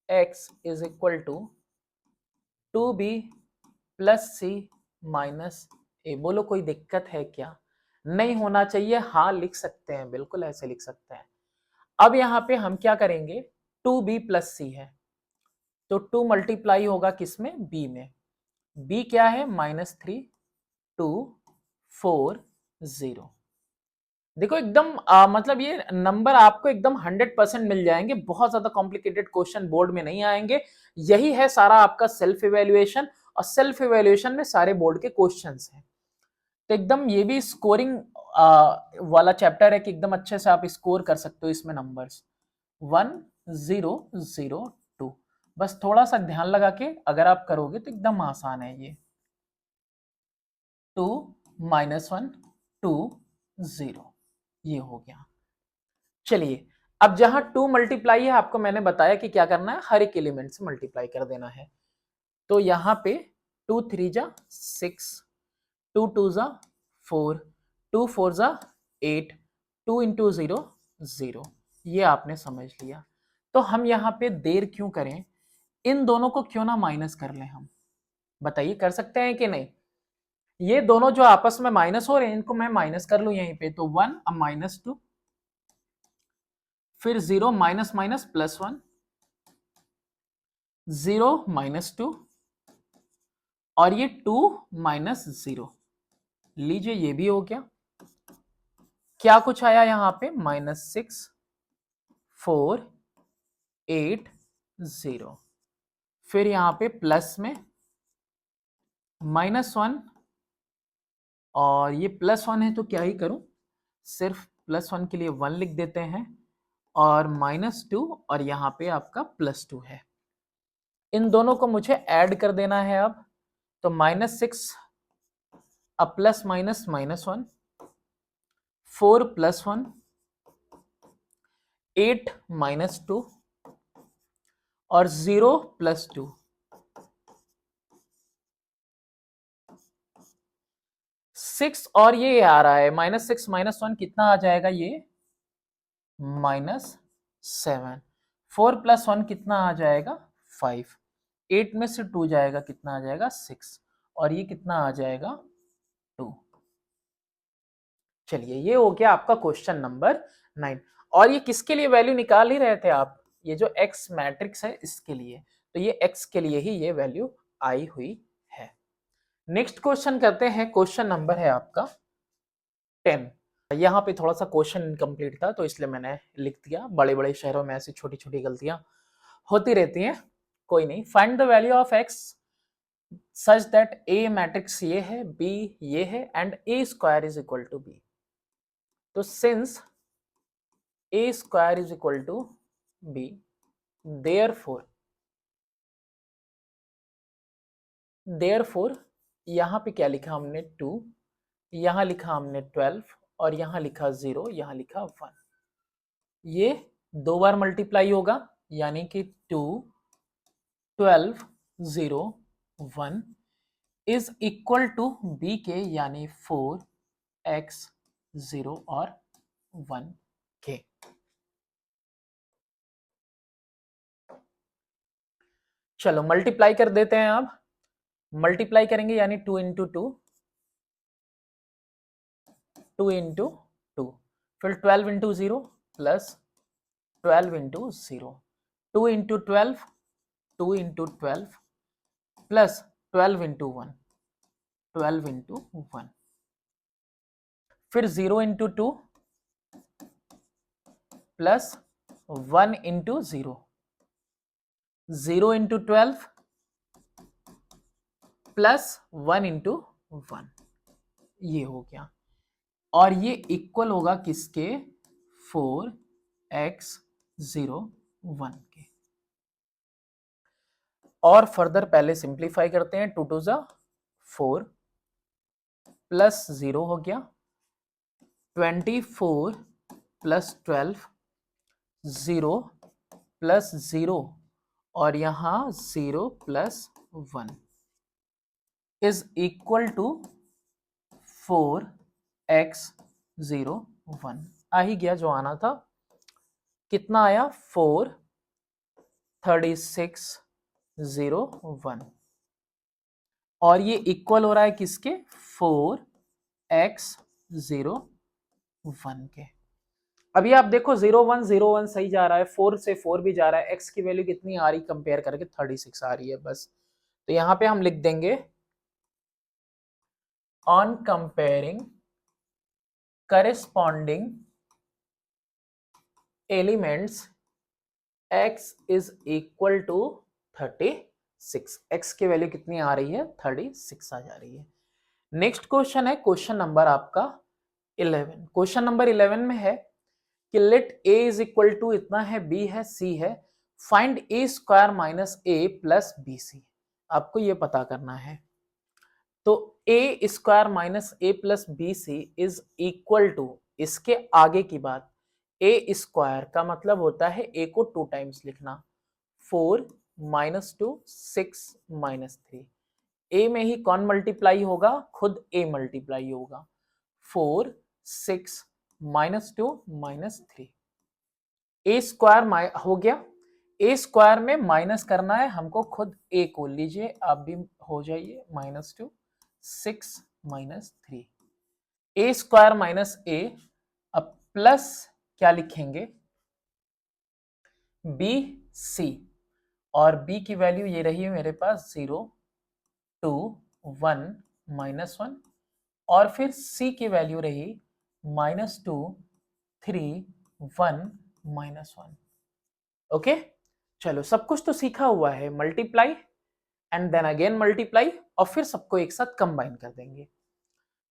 x is equal to 2b plus c minus a। बोलो कोई दिक्कत है क्या? नहीं होना चाहिए, हाँ लिख सकते हैं, बिल्कुल ऐसे लिख सकते हैं। अब यहाँ पे हम क्या करेंगे 2b प्लस c है तो 2 मल्टीप्लाई होगा किसमें b में, b क्या है -3 2 4 0। देखो एकदम मतलब ये नंबर आपको एकदम 100% मिल जाएंगे, बहुत ज्यादा कॉम्प्लिकेटेड क्वेश्चन बोर्ड में नहीं आएंगे। यही है सारा आपका सेल्फ इवेल्युएशन और सेल्फ इवेल्युएशन में सारे बोर्ड के क्वेश्चंस हैं। तो एकदम ये भी स्कोरिंग वाला चैप्टर है कि एकदम अच्छे से आप स्कोर कर सकते हो इसमें नंबर्स 1 0 0 2। बस थोड़ा सा ध्यान लगा के अगर आप करोगे तो एकदम आसान है ये। 2 -1 2 0 ये हो गया। चलिए अब जहां 2 मल्टीप्लाई है आपको मैंने बताया कि क्या करना है, हर एक एलिमेंट से मल्टीप्लाई कर देना है। तो यहां पे 2 3 जा 6, 2 2 जा 4, 2 4 जा 8, 2 इंटू 0 0, ये आपने समझ लिया। तो हम यहाँ पे देर क्यों करें, इन दोनों को क्यों ना माइनस कर लें हम, बताइए कर सकते हैं कि नहीं। ये दोनों जो आपस में माइनस हो रहे हैं इनको मैं माइनस कर लूं यहीं पे, तो 1 अब -2, फिर 0 माइनस माइनस +1, 0 -2 और ये 2 -0, लीजिए ये भी हो गया। क्या कुछ आया यहाँ पे, -6 4 8 0, फिर यहाँ पे प्लस में -1 और ये +1 है तो क्या ही करूं, सिर्फ +1 के लिए 1 लिख देते हैं और -2 और यहाँ पे आपका +2 है। इन दोनों को मुझे ऐड कर देना है अब, तो -6 अब प्लस माइनस -1, 4 + 1 8 -2 और 0 + 2, 6 और ये आ रहा है -6 -1 कितना आ जाएगा, ये -7, 4 + 1 कितना आ जाएगा 5, 8 में से 2 जाएगा कितना आ जाएगा 6 और ये कितना आ जाएगा 2। चलिए ये हो गया आपका क्वेश्चन नंबर 9। और ये किसके लिए वैल्यू निकाल ही रहे थे आप, ये जो एक्स मैट्रिक्स है इसके लिए, तो ये एक्स के लिए ही ये वैल्यू आई हुई है। नेक्स्ट क्वेश्चन करते हैं, क्वेश्चन नंबर है आपका 10। यहाँ पे थोड़ा सा क्वेश्चन इनकम्प्लीट था तो इसलिए मैंने लिख दिया, बड़े बड़े शहरों में ऐसी छोटी छोटी गलतियां होती रहती हैं, कोई नहीं। Find the value of x such that A matrix ये है, बी ये है and A square is equal to B. तो since a square is equal to b, therefore यहां पे क्या लिखा हमने 2, यहां लिखा हमने 12 और यहां लिखा 0, यहां लिखा 1, ये 2 बार मल्टीप्लाई होगा यानी कि 2 12 0 1 इज इक्वल टू b के यानी 4x 0 और 1 के। चलो मल्टीप्लाई कर देते हैं, अब मल्टीप्लाई करेंगे यानी 2 इंटू 2, 2 इंटू 2, फिर 12 into 0 plus 12 into 0, 2 into 12, 2 into 12 plus 12 into 1, 12 into 1, फिर 0 into 2 plus 1 into 0, 0 into 12 plus 1 into 1, ये हो गया। और ये इक्वल होगा किसके, 4x 0 1 के। और फर्दर पहले सिंप्लीफाई करते हैं, 2 2 जा 4 प्लस 0 हो गया, 24 प्लस 12 0 प्लस 0 और यहां 0 plus 1 is equal to 4x 0 1। आ ही गया जो आना था, कितना आया 4 36 0 1 और ये इक्वल हो रहा है किसके, 4x 0 1 के। अभी आप देखो 0 1 0 1 सही जा रहा है, 4 से 4 भी जा रहा है, x की वैल्यू कितनी आ रही कंपेयर करके 36 आ रही है बस। तो यहां पे हम लिख देंगे on comparing corresponding elements x is equal to 36। 6, x की वैल्यू कितनी आ रही है 36 आ जा रही है। नेक्स्ट क्वेश्चन है क्वेश्चन नंबर आपका 11। क्वेश्चन नंबर 11 में है कि let a is equal to इतना है, b है, c है, find a square minus a plus B C. आपको ये पता करना है। तो a square minus a plus B C is equal to, इसके आगे की बात, a स्क्वायर का मतलब होता है a को 2 टाइम्स लिखना, 4 माइनस 2 6 माइनस 3। a में ही कौन मल्टीप्लाई होगा, खुद a मल्टीप्लाई होगा। 4 6 माइनस 2 माइनस 3, ए स्क्वायर हो गया। ए स्क्वायर में माइनस करना है हमको, खुद ए को लीजिए, आप भी हो जाइए, -2 6 माइनस 3, ए स्क्वायर माइनस ए। अब प्लस क्या लिखेंगे, बी सी, और बी की वैल्यू ये रही है मेरे पास 0 2 1 -1, और फिर सी की वैल्यू रही -2 3 1 -1। ओके, चलो सब कुछ तो सीखा हुआ है, multiply and then again multiply, और फिर सबको एक साथ कंबाइन कर देंगे।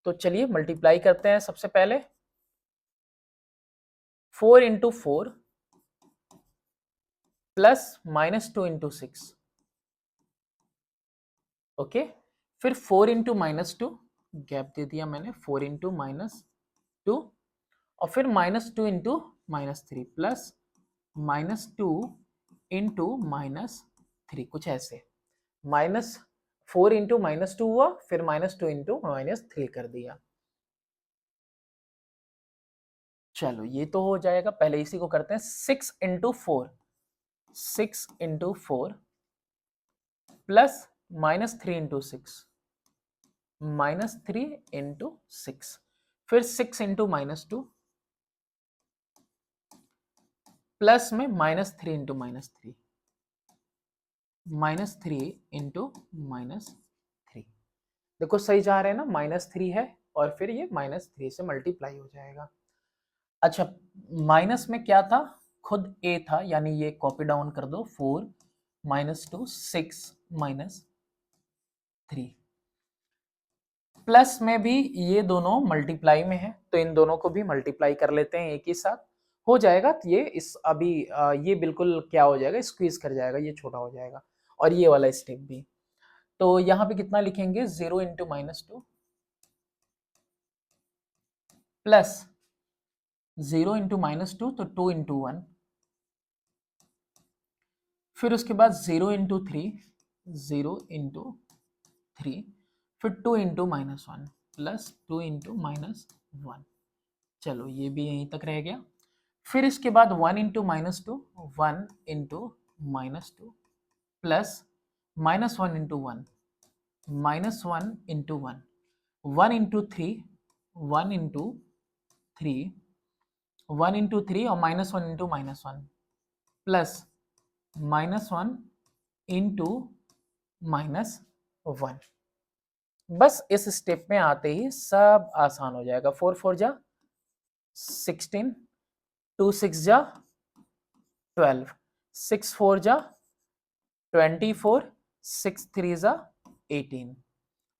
तो चलिए मल्टीप्लाई करते हैं। सबसे पहले 4 इंटू 4 प्लस -2 इंटू 6, ओके। फिर 4 इंटू -2, गैप दे दिया मैंने, 4 इंटू -2, और फिर -2 इंटू -3 प्लस -2 इंटू -3, कुछ ऐसे, -4 इंटू -2 हुआ, फिर -2 इंटू -3 कर दिया। चलो ये तो हो जाएगा, पहले इसी को करते हैं। 6 into 4, 6 into 4 plus -3 into 6, -3 into 6, फिर 6 इंटू -2 प्लस में -3 इंटू -3, -3 इंटू -3। देखो सही जा रहे हैं ना, -3 है और फिर ये -3 से मल्टीप्लाई हो जाएगा। अच्छा, माइनस में क्या था, खुद a था, यानी ये कॉपी डाउन कर दो, 4 -2 6 -3। प्लस में भी ये दोनों मल्टीप्लाई में है, तो इन दोनों को भी मल्टीप्लाई कर लेते हैं एक ही साथ, हो जाएगा। तो ये इस अभी ये बिल्कुल क्या हो जाएगा, स्क्वीज कर जाएगा, ये छोटा हो जाएगा, और ये वाला स्टेप भी। तो यहाँ पे कितना लिखेंगे, 0 इंटू -2 प्लस 0 इंटू -2, तो 2 इंटू 1, फिर उसके बाद 0 इंटू 3, 0 इंटू 3, फिर 2 इंटू -1 प्लस 2 इंटू -1। चलो ये भी यहीं तक रह गया। फिर इसके बाद 1 into -2, 1 into -2 plus -1 into 1, -1 into 1, 1 into 3, 1 into 3, 1 into 3 और -1 इंटू -1 प्लस -1 इंटू -1। बस इस स्टेप में आते ही सब आसान हो जाएगा। 4 4 जा 16, 2 6 जा 12, 6 4 जा 24, 6 3 जा 18,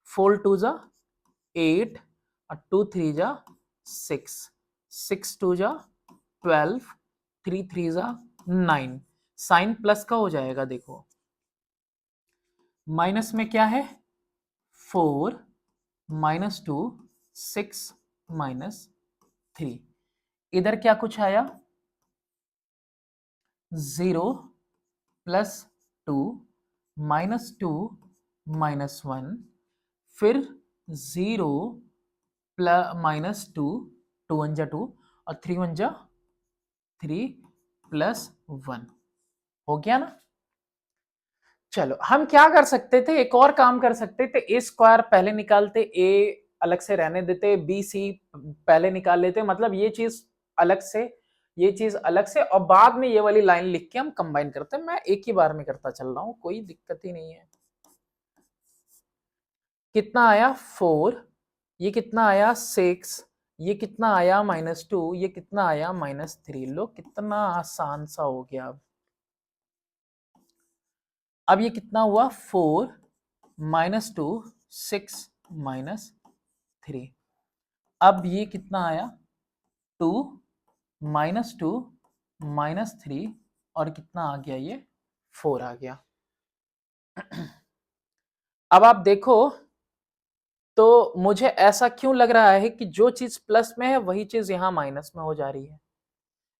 4 2 जा 8 और 2 3 जा 6, 6 2 जा 12, 3 3 जा 9। साइन प्लस का हो जाएगा, देखो माइनस में क्या है, 4 -2 6 -3, इधर क्या कुछ आया, 0 प्लस 2 -2 -1, फिर 0 प्लस -2, 2 1 जा 2 और 3 1 जा 3 प्लस 1, हो गया ना। चलो हम क्या कर सकते थे, एक और काम कर सकते थे, ए स्क्वायर पहले निकालते, ए अलग से रहने देते, बी सी पहले निकाल लेते, मतलब ये चीज अलग से, ये चीज अलग से, और बाद में ये वाली लाइन लिख के हम कंबाइन करते हैं। मैं एक ही बार में करता चल रहा हूं, कोई दिक्कत ही नहीं है। कितना आया 4, ये कितना आया 6, ये कितना आया -2, ये कितना आया -3। लो कितना आसान सा हो गया। अब अब ये कितना हुआ 4 -2 6 -3। अब ये कितना आया 2 -2 -3 और कितना आ गया ये 4 आ गया। अब आप देखो तो मुझे ऐसा क्यों लग रहा है कि जो चीज प्लस में है वही चीज यहां माइनस में हो जा रही है।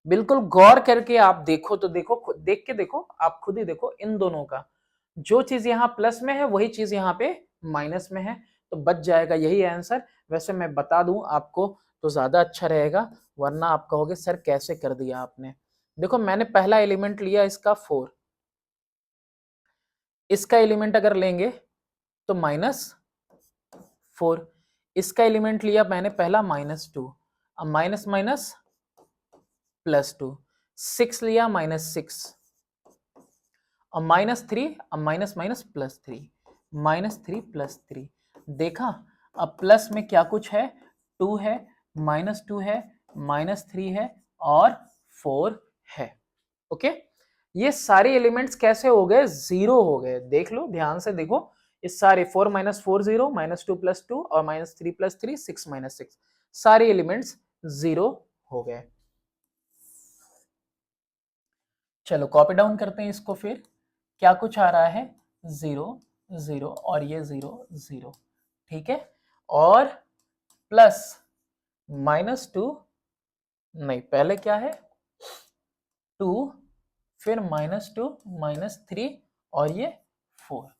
बिल्कुल गौर करके आप देखो तो देखो, देख के देखो, आप खुद ही देखो इन दोनों का, जो चीज यहाँ प्लस में है वही चीज यहाँ पे माइनस में है, तो बच जाएगा यही आंसर। वैसे मैं बता दूं आपको तो ज्यादा अच्छा रहेगा, वरना आप कहोगे सर कैसे कर दिया आपने। देखो मैंने पहला एलिमेंट लिया इसका 4, इसका एलिमेंट अगर लेंगे तो -4, इसका एलिमेंट लिया मैंने पहला -2, अब माइनस माइनस +2, 6 लिया -6, अब -3, अब माइनस माइनस +3, -3 +3। देखा अब प्लस में क्या कुछ है, 2 है, -2 है, -3 है और 4 है। ओके, ये सारे एलिमेंट्स कैसे हो गए, जीरो हो गए। देख लो ध्यान से देखो, इस सारे 4 -4 0, -2 +2 और -3 +3 6 -6, सारे एलिमेंट्स जीरो हो गए। चलो कॉपी डाउन करते हैं इसको, फिर क्या कुछ आ रहा है 0 0 और ये 0 0, ठीक है। और प्लस -2, नहीं पहले क्या है 2, फिर -2 -3 और ये 4।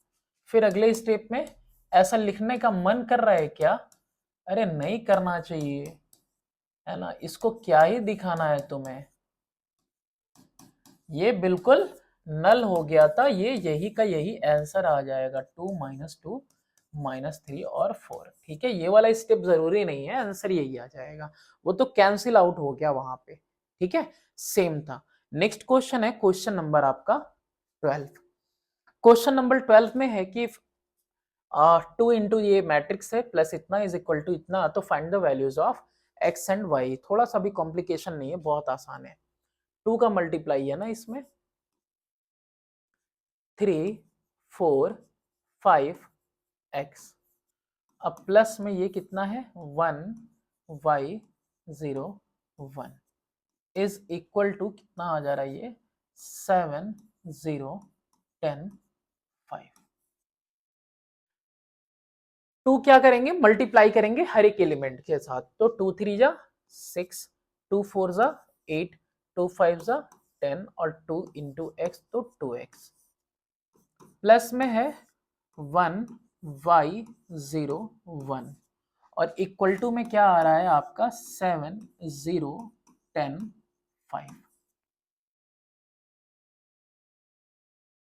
फिर अगले स्टेप में ऐसा लिखने का मन कर रहा है क्या, अरे नहीं करना चाहिए है ना, इसको क्या ही दिखाना है तुम्हें, ये बिल्कुल नल हो गया था, ये यही का यही आंसर आ जाएगा 2 -2 -3 और 4। ठीक है, ये वाला स्टेप जरूरी नहीं है, आंसर यही आ जाएगा, वो तो कैंसिल आउट हो गया वहां पे। ठीक है, सेम था। नेक्स्ट क्वेश्चन है क्वेश्चन नंबर आपका 12। क्वेश्चन नंबर 12 में है कि 2 इंटू ये मैट्रिक्स है प्लस इतना इज इक्वल टू इतना, तो find the values of x and y। थोड़ा सा भी कॉम्प्लिकेशन नहीं है, बहुत आसान है। 2 का मल्टीप्लाई है ना इसमें, 3 4 5 x, अब प्लस में ये कितना है 1 y 0 1 इज इक्वल टू कितना आ जा रहा है ये 7 0 10 5। 2 क्या करेंगे, मल्टीप्लाई करेंगे हर एक एलिमेंट के साथ, तो 2 3 जा 6, 2 4 जा 8, 2 5 जा 10 और 2 इंटू एक्स तो 2x, प्लस में है 1 y 0 1 और इक्वल टू में क्या आ रहा है आपका 7 0 10 5।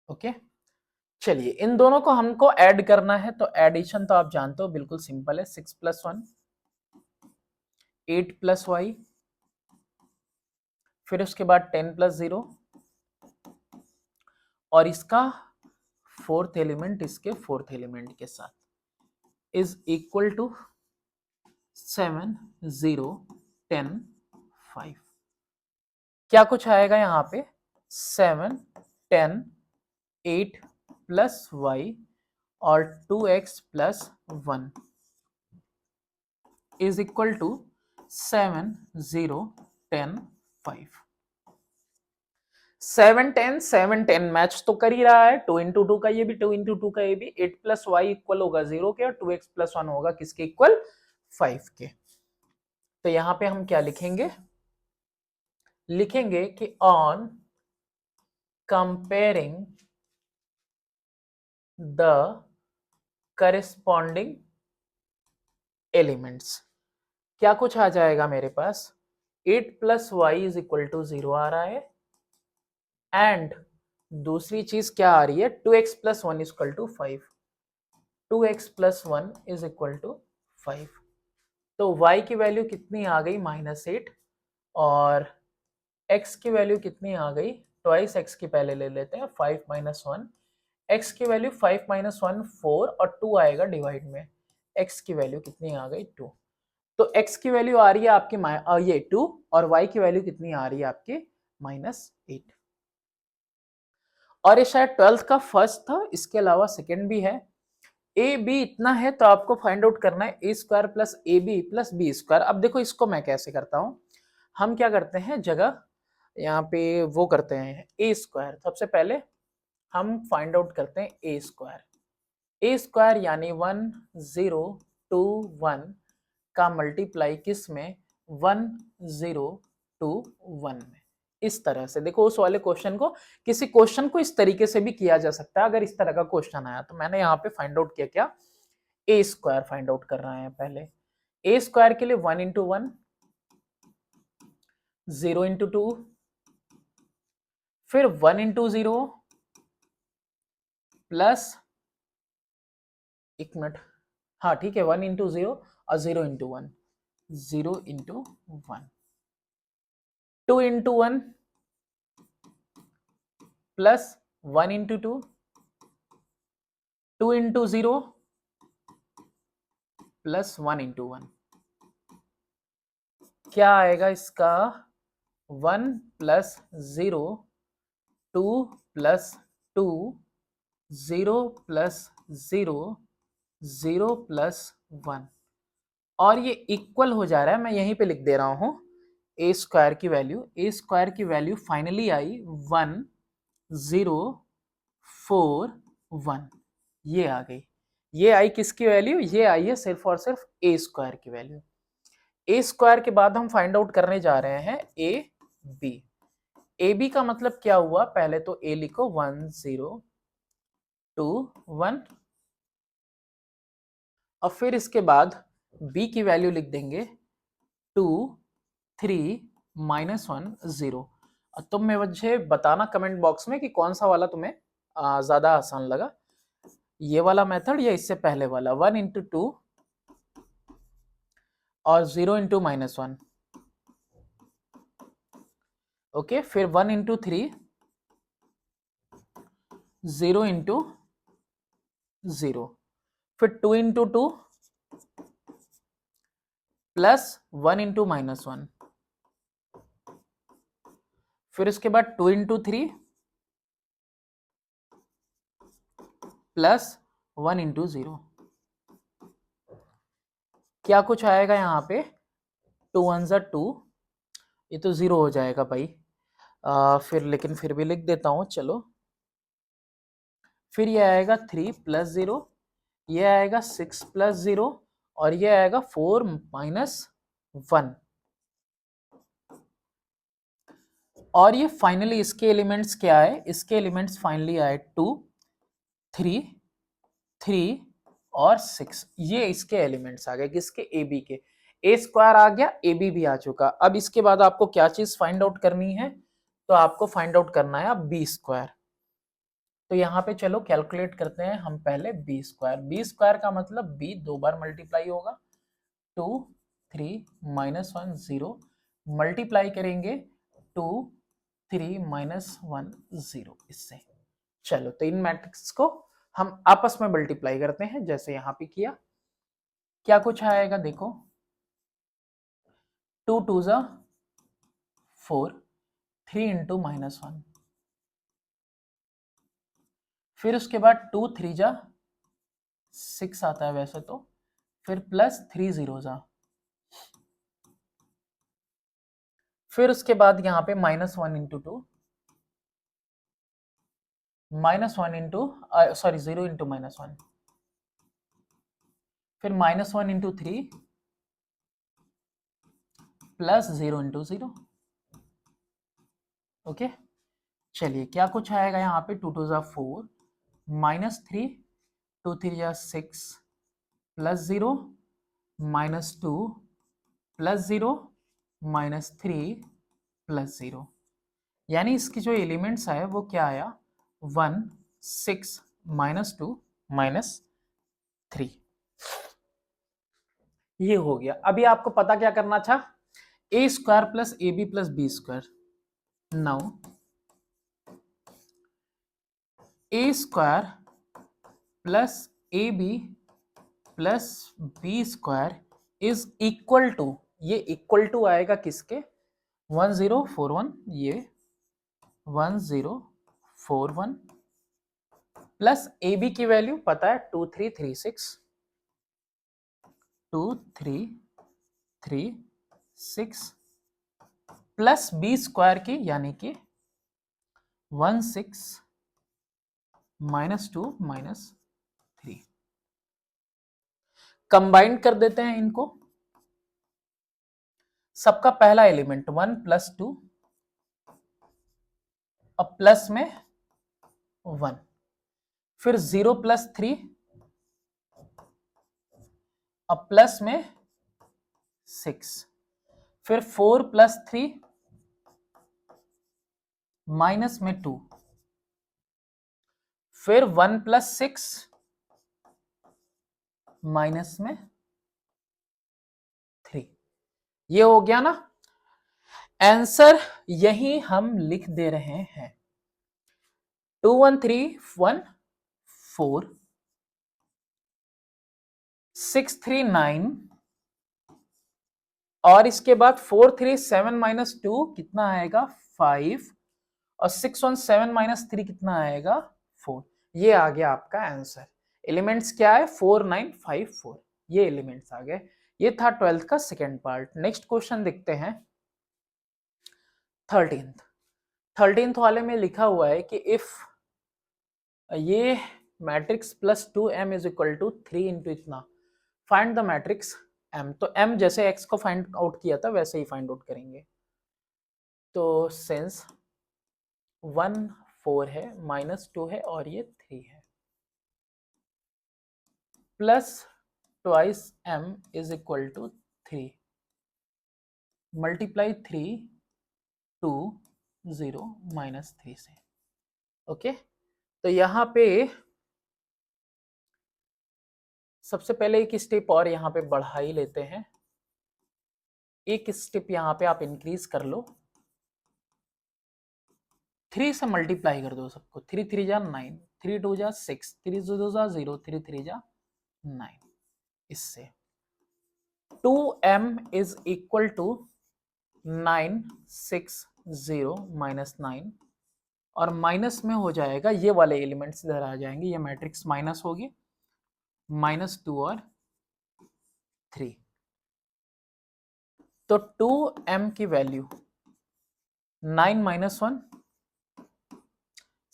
ओके, चलिए इन दोनों को हमको ऐड करना है, तो एडिशन तो आप जानते हो बिल्कुल सिंपल है, 6 + 1 8 + y, फिर उसके बाद 10 + 0 और इसका फोर्थ एलिमेंट इसके फोर्थ एलिमेंट के साथ इज इक्वल टू 7 0 10 5। क्या कुछ आएगा यहाँ पे 7 10 8 + y और 2x + 1 is equal to 7 0 10 5। 7 10 7 10 match तो कर ही रहा है, 2 इंटू 2 का ये भी 2 इंटू 2 का ये भी, 8 + y इक्वल होगा 0 के और 2x + 1 होगा किसके इक्वल 5 के। तो यहां पे हम क्या लिखेंगे, लिखेंगे कि on comparing the corresponding elements क्या कुछ आ जाएगा मेरे पास 8 + y इज इक्वल टू 0 आ रहा है, एंड दूसरी चीज क्या आ रही है 2x + 1 is equal to 5, 2x + 1 is equal to 5। तो y की वैल्यू कितनी आ गई -8 और x की वैल्यू कितनी आ गई, ट्वाइस x की पहले ले लेते हैं 5 - 1, x की वैल्यू 5 - 1 4 और 2 आएगा डिवाइड में, x की वैल्यू कितनी आ गई 2। तो x की वैल्यू आ रही है आपकी ये 2 और y की वैल्यू कितनी आ रही है आपकी -8। और ये शायद 12th का फर्स्ट था, इसके अलावा सेकेंड भी है। ए बी इतना है तो आपको फाइंड आउट करना है A square plus A B plus B square. अब देखो इसको मैं कैसे करता हूं, हम क्या करते हैं, जगह यहाँ पे वो करते हैं ए स्क्वायर। सबसे पहले हम फाइंड आउट करते हैं ए स्क्वायर। ए स्क्वायर यानी 1021 का मल्टीप्लाई किस में, 1021 में। इस तरह से देखो, उस वाले क्वेश्चन को, किसी क्वेश्चन को इस तरीके से भी किया जा सकता है अगर इस तरह का क्वेश्चन आया। तो मैंने यहाँ पे फाइंड आउट किया क्या, ए स्क्वायर फाइंड आउट कर रहे हैं पहले। ए स्क्वायर के लिए 1 इंटू 1, 0 इंटू 2, फिर 1 इंटू 0 प्लस, एक मिनट, हाँ ठीक है, 1 इंटू 0 और 0 into 1, 0 into 1, 2 into 1 plus 1 into 2, 2 into 0 plus 1 into 1। क्या आएगा इसका, 1 प्लस 0, 2 प्लस 2, 0 प्लस 0, 0 प्लस 1, और ये इक्वल हो जा रहा है। मैं यहीं पे लिख दे रहा हूं ए स्क्वायर की वैल्यू। ए स्क्वायर की वैल्यू फाइनली आई 1041, ये आ गई। ये आई किसकी वैल्यू, ये आई है सिर्फ और सिर्फ ए स्क्वायर की वैल्यू। ए स्क्वायर के बाद हम फाइंड आउट करने जा रहे हैं ए बी। ए बी का मतलब क्या हुआ, पहले तो ए लिखो 1021, और फिर इसके बाद b की वैल्यू लिख देंगे 2 3 -1 0। तुम में मुझे बताना कमेंट बॉक्स में कि कौन सा वाला तुम्हें ज्यादा आसान लगा, ये वाला मेथड या इससे पहले वाला। 1 इंटू 2 और 0 इंटू -1, ओके। फिर 1 इंटू 3, 0 इंटू 0, फिर 2 इंटू 2 प्लस 1 इंटू -1, फिर उसके बाद 2 इंटू 3 प्लस 1 इंटू 0। क्या कुछ आएगा यहाँ पे, 2 1 ज़ा 2, ये तो 0 हो जाएगा भाई। फिर लेकिन फिर भी लिख देता हूँ, चलो। फिर ये आएगा 3 प्लस 0, ये आएगा 6 प्लस 0, और ये आएगा 4 -1, और ये फाइनली इसके एलिमेंट्स क्या है, इसके एलिमेंट्स फाइनली आए 2 3 3 और 6। ये इसके एलिमेंट्स आ गए किसके, ए बी के। ए स्क्वायर आ गया, ए बी भी आ चुका। अब इसके बाद आपको क्या चीज फाइंड आउट करनी है, तो आपको फाइंड आउट करना है अब बी स्क्वायर। तो यहाँ पे चलो कैलकुलेट करते हैं हम पहले बी स्क्वायर। बी स्क्वायर का मतलब बी 2 बार मल्टीप्लाई होगा, 2 3 -1 0, मल्टीप्लाई करेंगे 2 3 -1 0 इससे। चलो तो इन मैट्रिक्स को हम आपस में मल्टीप्लाई करते हैं जैसे यहां पे किया। क्या कुछ आएगा देखो, 2 2 ज़ा 4, 3 इंटू -1, फिर उसके बाद 2 3 ज़ा 6 आता है वैसे तो, फिर प्लस 3 0 ज़ा, फिर उसके बाद यहाँ पे -1 इंटू 2, -1 इंटू सॉरी 0 इंटू -1, फिर -1 इंटू 3 प्लस 0 इंटू 0, ओके। चलिए क्या कुछ आएगा यहाँ पे, 2 2 ज़ा 4, -3, 2 3 ज़ा 6, प्लस 0, -2 प्लस 0, -3 प्लस 0। यानी इसकी जो एलिमेंट्स आए वो क्या आया, 1 6 -2 -3। ये हो गया। अभी आपको पता क्या करना था, A square plus A B plus B square. Now A square plus A B plus B square is equal to, ये इक्वल टू आएगा किसके, 1041, ये 1041 प्लस ए बी की वैल्यू पता है 2336 2336 प्लस बी स्क्वायर की यानी कि 16 -2 -3 कंबाइन कर देते हैं इनको। सबका पहला एलिमेंट 1 + 2 अब प्लस में 1, फिर 0 + 3 अब प्लस में 6, फिर 4 + 3 माइनस में 2, फिर 1 + 6 माइनस में 3। ये हो गया ना आंसर, यही हम लिख दे रहे हैं 21314 639 और इसके बाद 437 - 2 कितना आएगा 5 और 617 - 3 कितना आएगा 4। ये आ गया आपका आंसर। एलिमेंट्स क्या है 4954, ये एलिमेंट्स आ गए। ये था 12th का सेकेंड पार्ट। नेक्स्ट क्वेश्चन देखते हैं 13th वाले में लिखा हुआ है कि इफ ये मैट्रिक्स +2m = 3 इंटू इतना, फाइंड द मैट्रिक्स m। तो m जैसे x को फाइंड आउट किया था वैसे ही फाइंड आउट करेंगे। तो सिंस 1 4 है, -2 है और ये 3 है, प्लस ट्वाइस m = 3 मल्टीप्लाई 3 2 0 -3 से। ओके, तो यहाँ पे सबसे पहले एक स्टेप और यहाँ पे बढ़ा ही लेते हैं। एक स्टेप यहाँ पे आप इंक्रीज कर लो, 3 से मल्टीप्लाई कर दो सबको। 3 3 जा 9, 3 2 जा 6, 3 2 जा 0, 3 3 जा 9। इससे 2m = 960 -9 और माइनस में हो जाएगा, ये वाले एलिमेंट्स इधर आ जाएंगे, ये मैट्रिक्स माइनस होगी, -2 और 3। तो 2m की वैल्यू 9 - 1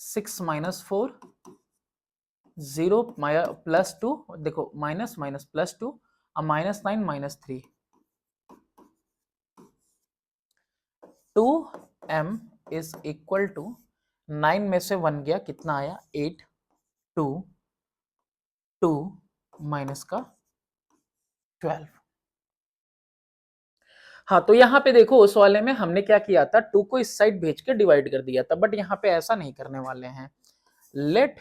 6 - 4 0 +2, देखो माइनस माइनस +2 और -9 -3। 2m = 9 में से 1 गया, कितना आया 8, 2 2 माइनस का 12। हाँ, तो यहाँ पे देखो उस वाले में हमने क्या किया था, 2 को इस साइड भेज के डिवाइड कर दिया था, बट यहाँ पे ऐसा नहीं करने वाले हैं। Let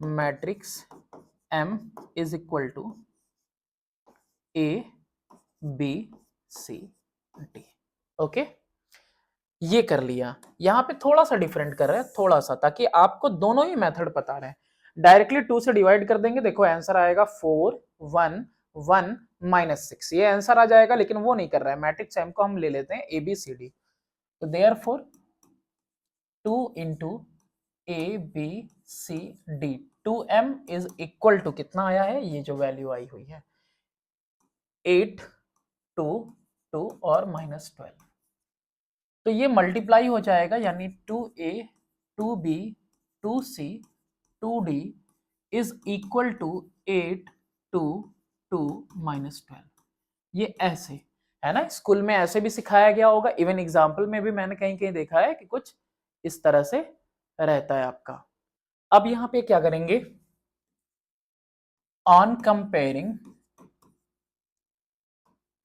matrix m = A B C D। Okay, ये कर लिया। यहाँ पे थोड़ा सा डिफरेंट कर रहे हैं, थोड़ा सा, ताकि आपको दोनों ही मेथड पता रहे। डायरेक्टली 2 से डिवाइड कर देंगे, देखो आंसर आएगा 4 1 1 -6, ये आंसर आ जाएगा, लेकिन वो नहीं कर रहा है। मैट्रिक्स m को हम ले लेते हैं ABCD। तो देयरफॉर 2 × ABCD 2m = कितना आया है, ये जो वैल्यू आई हुई है 8 2 2 और -12। तो ये मल्टीप्लाई हो जाएगा, यानी 2a 2b 2c 2d = 8 2 2 -12। ये ऐसे है ना, स्कूल में ऐसे भी सिखाया गया होगा, इवन एग्जाम्पल में भी मैंने कहीं कहीं देखा है कि कुछ इस तरह से रहता है आपका। अब यहां पे क्या करेंगे, on comparing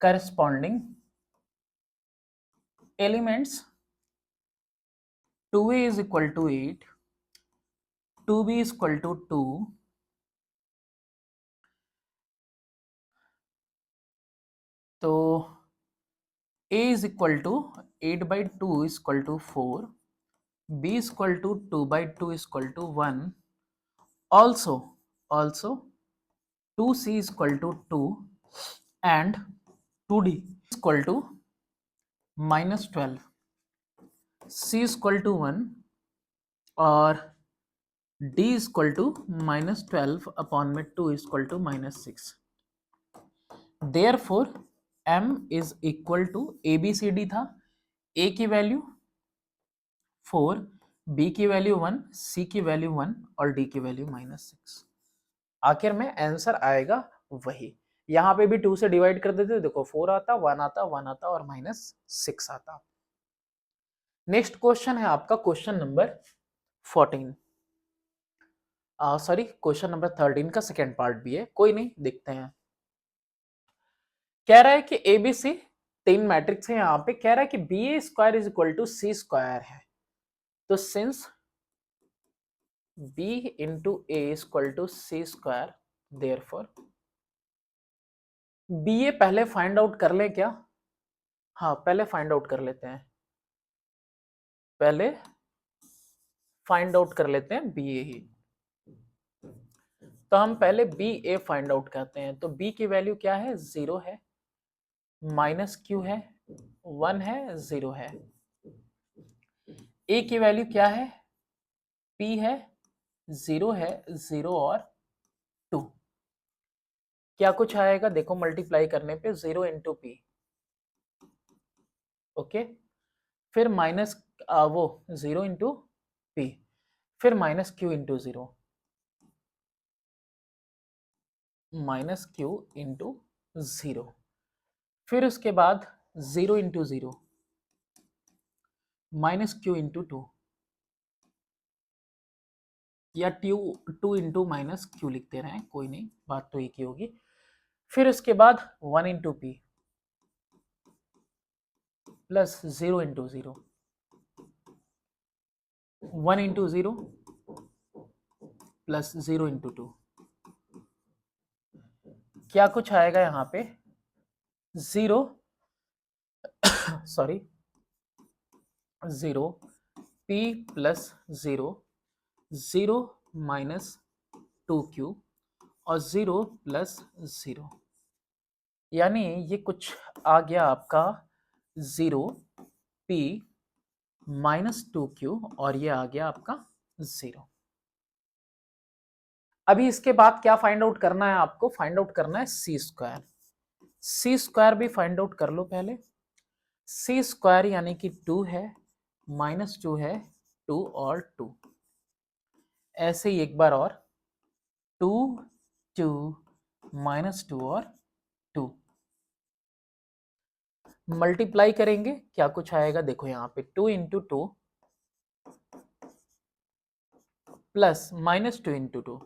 corresponding elements 2a = 8 2b = 2 तो a = 8/2 = 4, b = 2/2 = 1, also 2c = 2 and 2d = -12, c = 1 और d इक्वल टू -12 अपॉन में 2 equal to -6। Therefore m is equal to ABCD था, a की वैल्यू 4, b की वैल्यू 1, c की वैल्यू 1 और d की वैल्यू -6। आखिर में आंसर आएगा वही। यहां पे भी 2 से डिवाइड कर देते, देखो 4 आता, 1 आता, 1 आता और -6 आता। नेक्स्ट क्वेश्चन है आपका question number 14, sorry question number 13 का सेकेंड पार्ट भी है, कोई नहीं, देखते हैं। कह रहा है कि एबीसी 3 मैट्रिक्स है, यहां पे कह रहा है कि BA square is equal to C square है। तो since B into A is equal to C square, therefore BA पहले फाइंड आउट कर ले क्या? हाँ पहले फाइंड आउट कर लेते हैं, पहले फाइंड आउट कर लेते हैं BA ही। तो हम पहले BA फाइंड आउट करते हैं। तो B की वैल्यू क्या है? 0 है, माइनस Q है, 1 है, 0 है। A की वैल्यू क्या है? P है, 0 है, 0 और 2। क्या कुछ आएगा? देखो मल्टीप्लाई करने पे 0 इंटू पी, ओके, फिर माइनस वो 0 इंटू पी, फिर minus Q into 0, minus Q into 0, फिर उसके बाद 0 इंटू 0, माइनस Q इंटू 2, या टू इंटू माइनस क्यू लिखते रहे, कोई नहीं, बात तो एक ही होगी। फिर उसके बाद 1 into P plus 0 into 0, 1 into 0 plus 0 into 2। क्या कुछ आएगा यहाँ पे? 0 sorry 0 p plus 0, 0 minus 2q और 0 प्लस 0, यानी ये कुछ आ गया आपका 0 p माइनस 2q और ये आ गया आपका 0। अभी इसके बाद क्या फाइंड आउट करना है आपको? फाइंड आउट करना है सी स्क्वायर। सी स्क्वायर भी फाइंड आउट कर लो पहले। सी स्क्वायर यानी कि 2 है, -2 है, 2 और 2, ऐसे ही एक बार और 2 2 -2 और 2 मल्टीप्लाई करेंगे, क्या कुछ आएगा? देखो यहाँ पे 2 into 2 plus -2 into 2,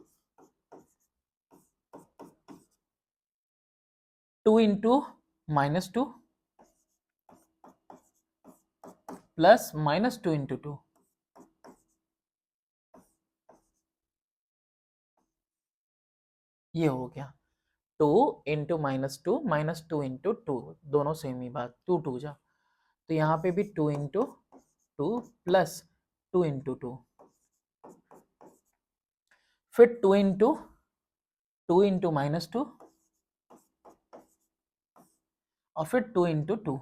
2 into -2 plus -2 into 2, ये हो गया 2 इंटू -2 इंटू 2, दोनों सेम ही बात, 2 2 जा, तो यहाँ पे भी 2 इंटू 2 प्लस 2 इंटू 2, फिर 2 इंटू -2 और फिर 2 इंटू 2।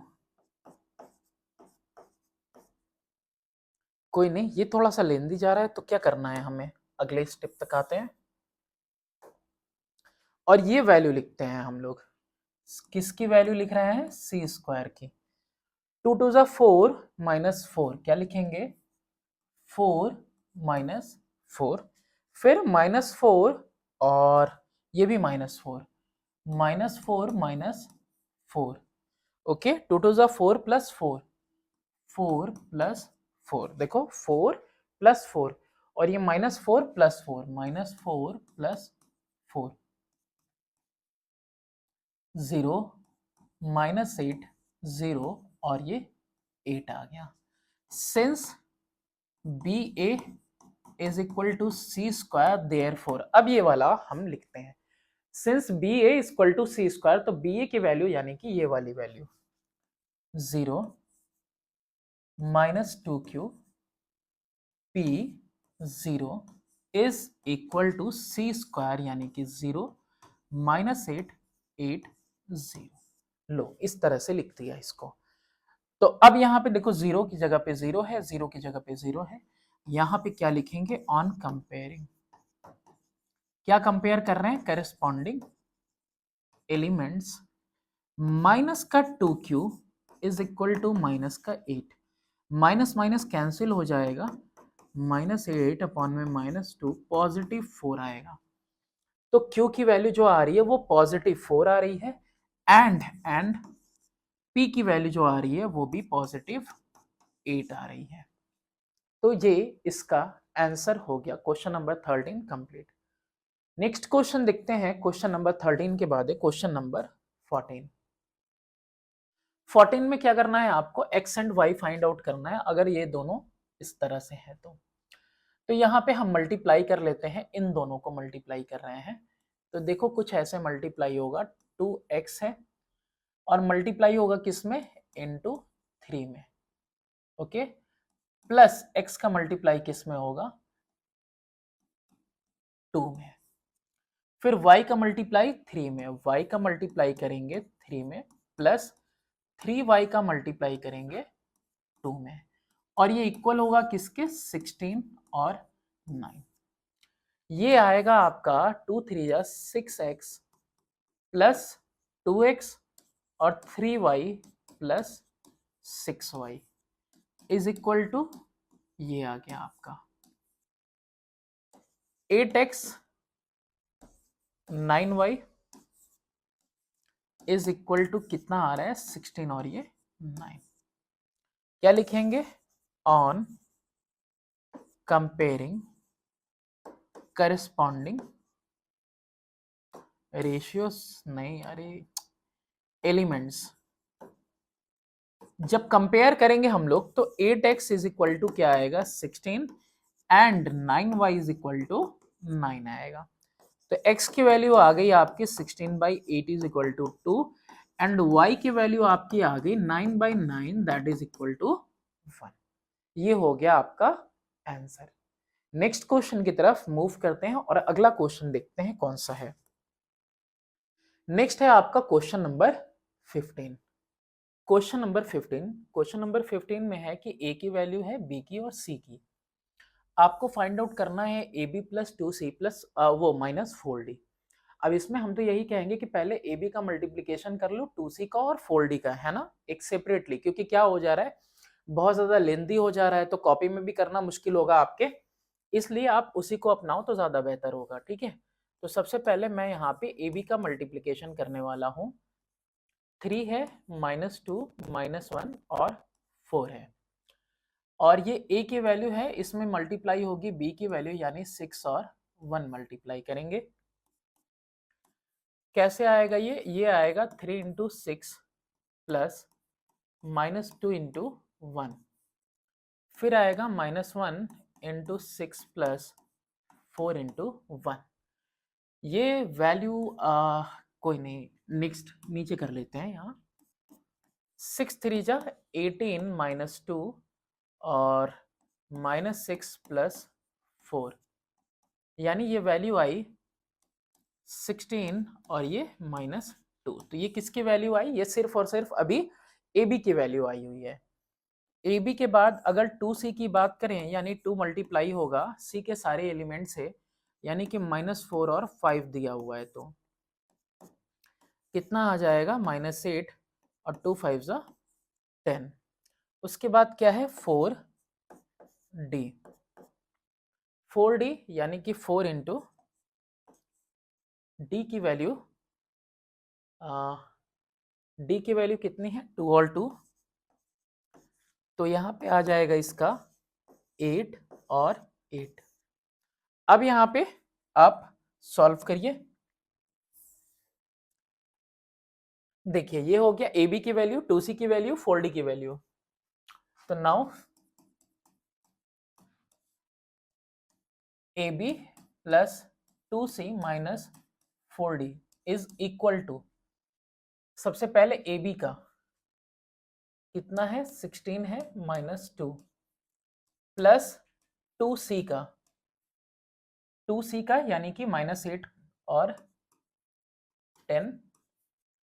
कोई नहीं, ये थोड़ा सा लेंदी जा रहा है, तो क्या करना है हमें? अगले स्टेप तक आते हैं और ये वैल्यू लिखते हैं हम लोग। किसकी वैल्यू लिख रहे हैं? सी स्क्वायर की। 2 2 जा 4 -4, क्या लिखेंगे? 4 -4, फिर -4 और ये भी -4, -4, ओके। 2 2 जा 4 प्लस 4, 4 प्लस 4, देखो 4 प्लस 4 और ये -4 प्लस 4, -4 प्लस 4, 0 -8, 0 और ये 8 आ गया। Since BA is equal to C square, therefore अब ये वाला हम लिखते हैं, since BA is equal to C square, तो BA की वैल्यू यानी कि ये वाली वैल्यू 0 -2q p 0 is equal to C square यानी कि 0 -8 8 0। लो इस तरह से लिख दिया इसको। तो अब यहाँ पे देखो 0 की जगह पे 0 है, 0 की जगह पे 0 है, यहां पे क्या लिखेंगे, ऑन कंपेयरिंग, क्या कंपेयर कर रहे हैं, करेस्पॉन्डिंग एलिमेंट्स, माइनस का 2q is equal to minus का 8, माइनस माइनस कैंसिल हो जाएगा, -8 अपॉन में -2, +4 आएगा। तो q की वैल्यू जो आ रही है वो +4 आ रही है, एंड p की वैल्यू जो आ रही है वो भी +8 आ रही है। तो ये इसका आंसर हो गया question number 13 complete. Next question देखते हैं, क्वेश्चन नंबर 13 के बाद है क्वेश्चन नंबर 14। 14 में क्या करना है आपको, x and y find out करना है, अगर ये दोनों इस तरह से है तो यहाँ पे हम मल्टीप्लाई कर लेते हैं, इन दोनों को मल्टीप्लाई कर रहे हैं, तो देखो कुछ ऐसे मल्टीप्लाई होगा, 2x है और मल्टीप्लाई होगा किसमें, इनटू 3 में, ओके, प्लस x का मल्टीप्लाई किसमें होगा, 2 में, फिर y का मल्टीप्लाई 3 में, y का मल्टीप्लाई करेंगे 3 में, प्लस 3y का मल्टीप्लाई करेंगे 2 में, और ये इक्वल होगा किसके, 16 और 9। ये आएगा आपका 2 3 जा 6x प्लस 2x और 3y plus 6y is equal to, ये आ गया आपका 8x 9y is equal to कितना आ रहा है, 16 और ये 9। क्या लिखेंगे, ऑन कंपेयरिंग करस्पॉन्डिंग रेशियोस, नहीं अरे एलिमेंट्स, जब कंपेयर करेंगे हम लोग तो 8x इज इक्वल टू क्या आएगा, 16 and 9y is equal to 9 आएगा। तो x की वैल्यू आ गई आपकी 16/8 is equal to 2 and y की वैल्यू आपकी आ गई 9/9 दैट इज इक्वल टू 1। ये हो गया आपका आंसर। नेक्स्ट क्वेश्चन की तरफ मूव करते हैं और अगला क्वेश्चन देखते हैं कौन सा है। नेक्स्ट है आपका क्वेश्चन नंबर 15। क्वेश्चन नंबर 15 में है कि a की वैल्यू है b की और c की, आपको फाइंड आउट करना है ab प्लस 2c प्लस वो -4d। अब इसमें हम तो यही कहेंगे कि पहले ab का मल्टीप्लीकेशन कर लो 2c का और 4d का, है ना, एक सेपरेटली, क्योंकि क्या हो जा रहा है, बहुत ज्यादा लेंदी हो जा रहा है तो कॉपी में भी करना मुश्किल होगा आपके, इसलिए आप उसी को अपनाओ तो ज्यादा बेहतर होगा, ठीक है। तो सबसे पहले मैं यहाँ पे ab का मल्टीप्लीकेशन करने वाला हूँ, 3 है, -2 -1 और 4 है, और ये a की वैल्यू है, इसमें मल्टीप्लाई होगी b की वैल्यू यानी 6 और 1 मल्टीप्लाई करेंगे। कैसे आएगा ये आएगा 3 इंटू 6 प्लस -2 इंटू 1, फिर आएगा -1 इंटू 6 प्लस 4 इंटू 1। ये वैल्यू कोई नहीं, नेक्स्ट नीचे कर लेते हैं, यहाँ 6 3 जा 18 -2 और -6 प्लस 4, यानी ये वैल्यू आई 16 और ये -2। तो ये किसकी वैल्यू आई, ये सिर्फ और सिर्फ अभी AB की वैल्यू आई हुई है। AB के बाद अगर 2C की बात करें, यानी 2 मल्टीप्लाई होगा C के सारे एलिमेंट से, यानी कि -4 और 5 दिया हुआ है, तो कितना आ जाएगा, -8 और 2 5 जा 10। उसके बाद क्या है 4D, 4D यानी कि 4 इंटू D की वैल्यू, D की वैल्यू कितनी है, 2 और 2, तो यहाँ पे आ जाएगा इसका 8 और 8। अब यहाँ पे आप सॉल्व करिए, देखिए ये हो गया AB की वैल्यू, 2C की वैल्यू, 4D की वैल्यू। तो now AB plus 2C minus 4D is equal to, सबसे पहले AB का कितना है, 16 है, -2 प्लस 2C का, 2C का यानी कि -8 और 10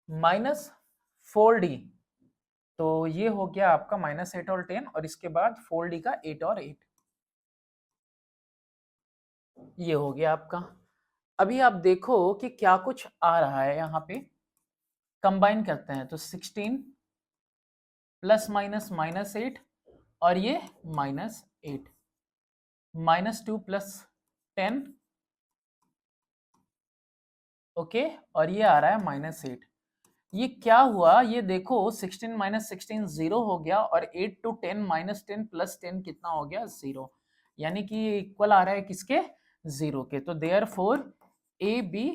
माइनस 4D, तो ये हो गया आपका -8 और 10, और इसके बाद 4D का 8 और 8। ये हो गया आपका। अभी आप देखो कि क्या कुछ आ रहा है यहाँ पे, कंबाइन करते हैं तो 16 प्लस माइनस -8 और ये -8, -2 प्लस 10, ओके, और ये आ रहा है -8। ये क्या हुआ, ये देखो 16 माइनस 16 0 हो गया, और 8 to 10 -10 प्लस 10 कितना हो गया, 0। यानी कि ये इक्वल आ रहा है किसके, 0 के। तो therefore A B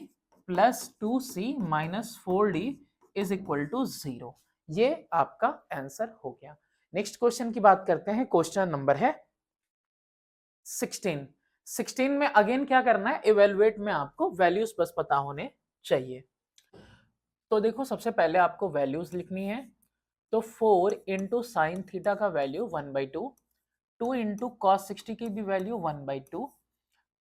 plus 2c minus 4d is equal to 0। ये आपका आंसर हो गया। नेक्स्ट क्वेश्चन की बात करते हैं। क्वेश्चन नंबर है 16। 16 में अगेन क्या करना है, इवेलुएट में आपको वैल्यूज बस पता होने चाहिए। तो देखो सबसे पहले आपको वैल्यूज लिखनी है। तो 4 इंटू साइन थीटा का वैल्यू 1/2, 2 इंटू कॉस 60 की भी वैल्यू 1/2,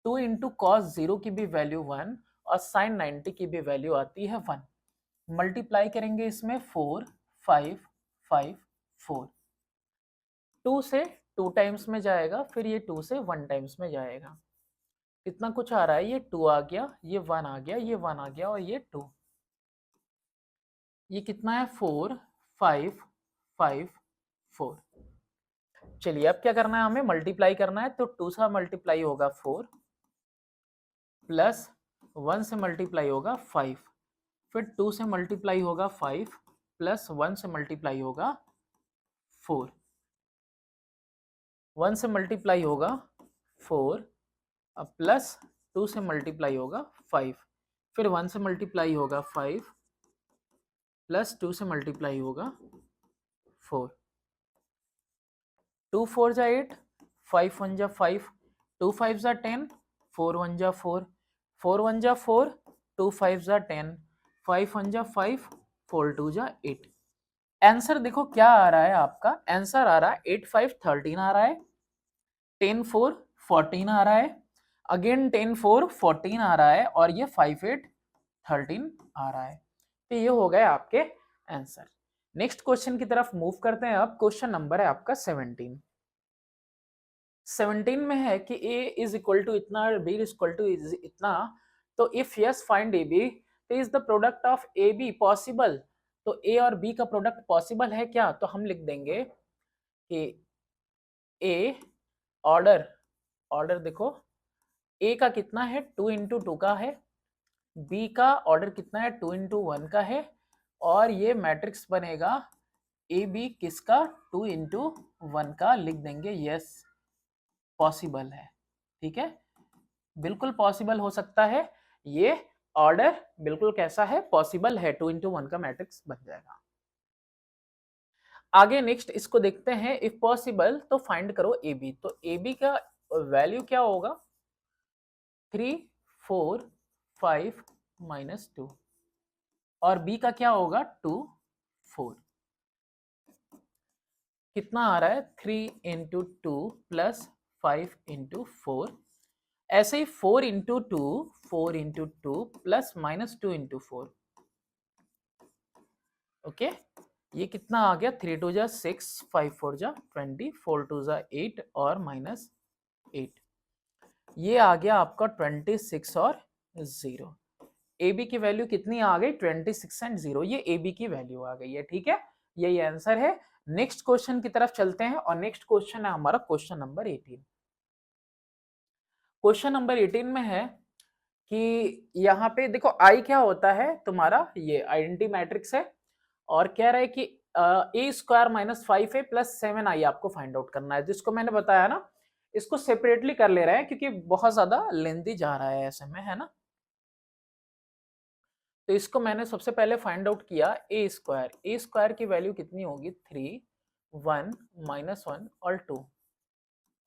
2 इंटू कॉस 0 की भी वैल्यू 1, और साइन 90 की भी वैल्यू आती है 1। मल्टीप्लाई करेंगे इसमें 4 5 5 4, 2 से 2 टाइम्स में जाएगा, फिर ये 2 से 1 टाइम्स में जाएगा। कितना कुछ आ रहा है, ये 2 आ गया, ये 1 आ गया, ये 1 आ गया, और ये 2। ये कितना है, 4 5 5 4। चलिए अब क्या करना है, हमें मल्टीप्लाई करना है। तो 2 से मल्टीप्लाई होगा 4, प्लस 1 से मल्टीप्लाई होगा 5, फिर 2 से मल्टीप्लाई होगा 5, प्लस 1 से मल्टीप्लाई होगा 4, 1 से मल्टीप्लाई होगा 4, अब प्लस 2 से मल्टीप्लाई होगा 5, फिर 1 से मल्टीप्लाई होगा 5, प्लस 2 से मल्टीप्लाई होगा 4। 2 4 जा 8, 5 1 जा 5, 2 5 जा 10, 4 1 जा 4, 4 1 जा 4, 2 5 जा 10, 5 1 जा 5, 4 2 जा 8। आंसर देखो क्या आ रहा है आपका, आंसर आ रहा है 8 5 13 आ रहा है, 10 4 14 आ रहा है, अगेन 10 4 14 आ रहा है, और ये 5 8 13 आ रहा है। तो ये हो गए आपके आंसर। नेक्स्ट क्वेश्चन की तरफ मूव करते हैं। अब क्वेश्चन नंबर है आपका 17। 17 में है कि a इज इक्वल टू इतना और b इज इक्वल टू इतना। तो if yes find A B, तो is the product of A B possible. तो a और b का प्रोडक्ट पॉसिबल है क्या, तो हम लिख देंगे कि a ऑर्डर, ऑर्डर देखो a का कितना है, 2 इंटू 2 का है, b का ऑर्डर कितना है, 2 इंटू 1 का है, और ये मैट्रिक्स बनेगा ए बी किसका, 2 इंटू 1 का। लिख देंगे यस पॉसिबल है। ठीक है, बिल्कुल पॉसिबल हो सकता है, ये ऑर्डर बिल्कुल कैसा है, पॉसिबल है, 2 इंटू 1 का मैट्रिक्स बन जाएगा। आगे नेक्स्ट इसको देखते हैं। इफ पॉसिबल तो फाइंड करो ए बी। तो ए बी का वैल्यू क्या होगा, 3 4 5 -2, और बी का क्या होगा, 2 4। कितना आ रहा है, 3 इंटू 2 प्लस 5 इंटू 4। ऐसे ही 4 into 2, 4 into 2 plus -2 into 4। Okay, ये कितना आ गया, 3 2 जा 6, 5 4 जा 20, 4 2 जा 8 और -8। ये आ गया आपका 26 और 0। ए बी की वैल्यू कितनी आ गई, 26 एंड 0। ये ए बी की वैल्यू आ गई है। ठीक है, यही आंसर है। नेक्स्ट क्वेश्चन की तरफ चलते हैं, और नेक्स्ट क्वेश्चन है हमारा क्वेश्चन नंबर 18। क्वेश्चन नंबर 18 में है कि यहाँ पे देखो आई क्या होता है तुम्हारा, ये आइडेंटिटी मैट्रिक्स है, और कह रहा है कि ए स्क्वायर -5a प्लस 7i आपको फाइंड आउट करना है। जिसको मैंने बताया ना, इसको सेपरेटली कर ले रहे हैं क्योंकि बहुत ज्यादा लेंथी जा रहा है ऐसे में, है ना। तो इसको मैंने सबसे पहले फाइंड आउट किया, ए स्क्वायर की वैल्यू कितनी होगी, 3 1 -1 और 2,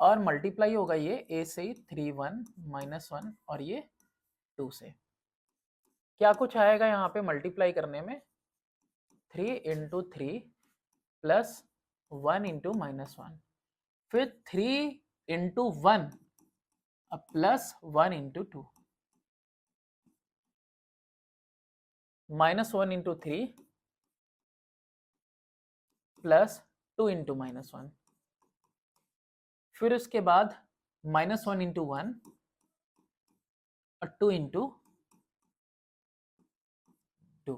और मल्टीप्लाई होगा ये ए से 3 1 -1 और ये 2 से। क्या कुछ आएगा यहाँ पे मल्टीप्लाई करने में, 3 इंटू 3 प्लस 1 इंटू -1, फिर 3 into 1 plus 1 into 2, -1 into 3 plus 2 into -1, फिर उसके बाद -1 इंटू 1 और 2 इंटू 2,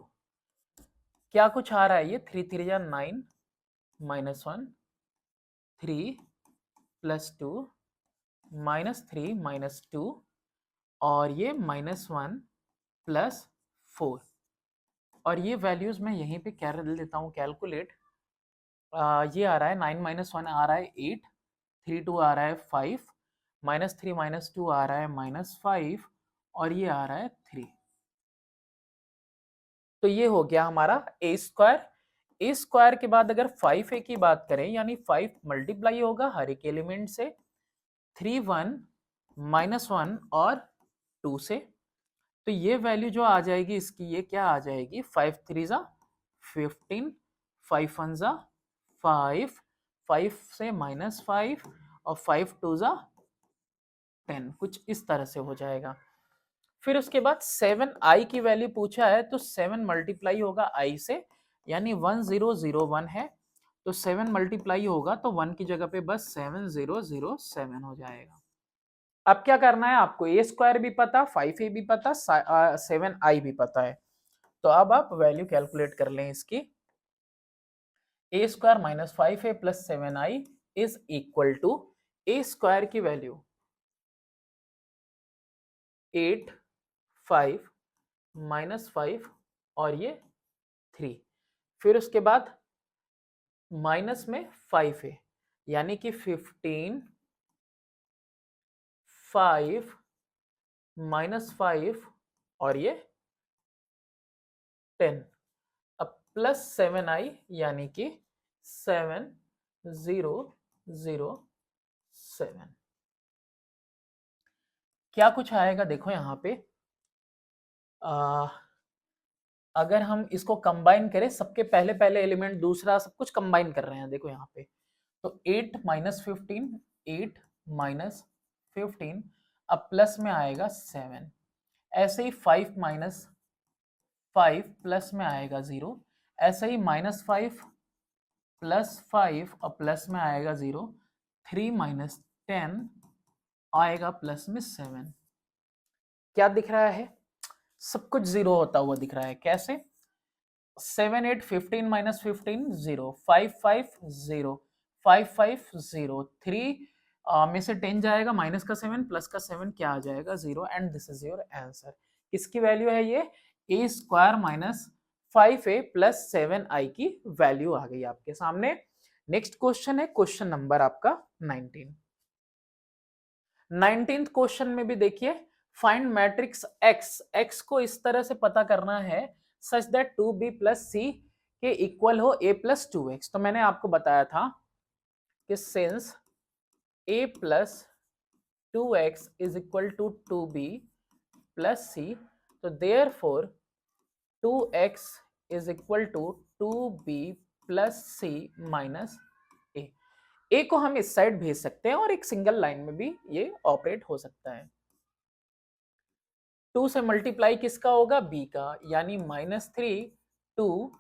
क्या कुछ आ रहा है ये 3 3 या 9 -1 3 +2 -3 -2 और ये -1 +4 और ये वैल्यूज मैं यहीं पे कर लेता हूँ कैलकुलेट। ये आ रहा है 9 -1 आ रहा है 8, 3 2 आ रहा है 5, -3 -2 आ रहा है -5 और ये आ रहा है 3। तो ये हो गया हमारा a स्क्वायर। a स्क्वायर के बाद अगर 5a की बात करें यानी 5 मल्टीप्लाई होगा हर एक एलिमेंट से 3 1 -1 और 2 से। तो ये वैल्यू जो आ जाएगी इसकी ये क्या आ जाएगी 5 3 जा 15, 5 1 जा 5, 5 से -5 और 5 2 जा 10, कुछ इस तरह से हो जाएगा। फिर उसके बाद 7i की वैल्यू पूछा है तो 7 मल्टीप्लाई होगा i से यानी 1001 है तो 7 मल्टीप्लाई होगा तो 1 की जगह पे बस 7007 हो जाएगा। अब क्या करना है आपको ए स्क्वायर भी पता 5a भी पता 7i भी पता है तो अब आप वैल्यू कैलकुलेट कर लें इसकी। A square -5a + 7i is equal to A square की वैल्यू 8 5 -5 और ये 3, फिर उसके बाद माइनस में 5 है यानी कि 15 5 -5 और ये 10 अब +7i यानी कि 7007। क्या कुछ आएगा देखो यहाँ पे अगर हम इसको कंबाइन करें सबके पहले पहले एलिमेंट दूसरा सब कुछ कंबाइन कर रहे हैं देखो यहाँ पे तो 8 -15 8 -15 अब प्लस में आएगा 7 ऐसे ही 5 -5 प्लस में आएगा 0 ऐसे ही -5 +5 और प्लस में आएगा 0 3 -10 आएगा प्लस में 7। क्या दिख रहा है सब कुछ 0 होता हुआ दिख रहा है कैसे 7 8 15 -15 0 5 5 0 5 5 0 3 में से 10 जाएगा माइनस का 7 प्लस का 7 क्या आ जाएगा 0 and this is your answer. किसकी वैल्यू है ये a स्क्वायर -5a + 7i की वैल्यू आ गई आपके सामने। नेक्स्ट क्वेश्चन है क्वेश्चन नंबर आपका 19। 19th क्वेश्चन में भी देखिए फाइंड मैट्रिक्स x को इस तरह से पता करना है सच दैट 2b + c के इक्वल हो a + 2x। तो मैंने आपको बताया था कि since a + 2x is equal to 2b + c तो therefore 2x is equal to 2b + c - a। a को हम इस साइड भेज सकते हैं और एक सिंगल लाइन में भी ये ऑपरेट हो सकता है। 2 से मल्टीप्लाई किसका होगा b का यानी -3 2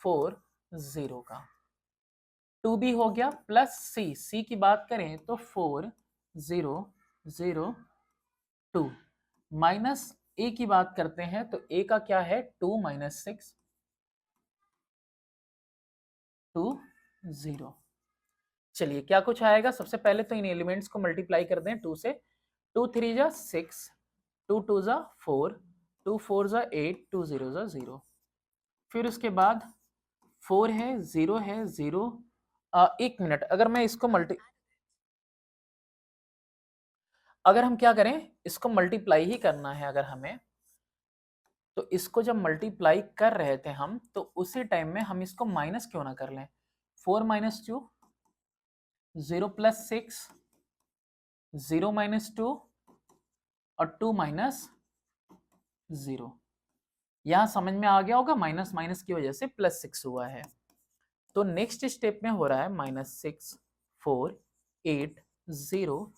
4 0 का 2b हो गया प्लस c की बात करें तो 4 0 0 2 माइनस a की बात करते हैं तो a का क्या है 2 - 6 2 0। चलिए क्या कुछ आएगा सबसे पहले तो इन एलिमेंट्स को मल्टीप्लाई कर दें 2 से 2 3 जा 6 2 2 जा 4 2 4 जा 8 2 0 जा 0 फिर उसके बाद 4 है 0 है 0 एक मिनट अगर हम क्या करें इसको मल्टीप्लाई ही करना है अगर हमें तो इसको जब मल्टीप्लाई कर रहे थे हम तो उसी टाइम में हम इसको माइनस क्यों ना कर लें 4 - 2 0 + 6 0 - 2 और 2 - 0। यहां समझ में आ गया होगा माइनस माइनस की वजह से +6 हुआ है। तो नेक्स्ट स्टेप में हो रहा है -6 4 8 0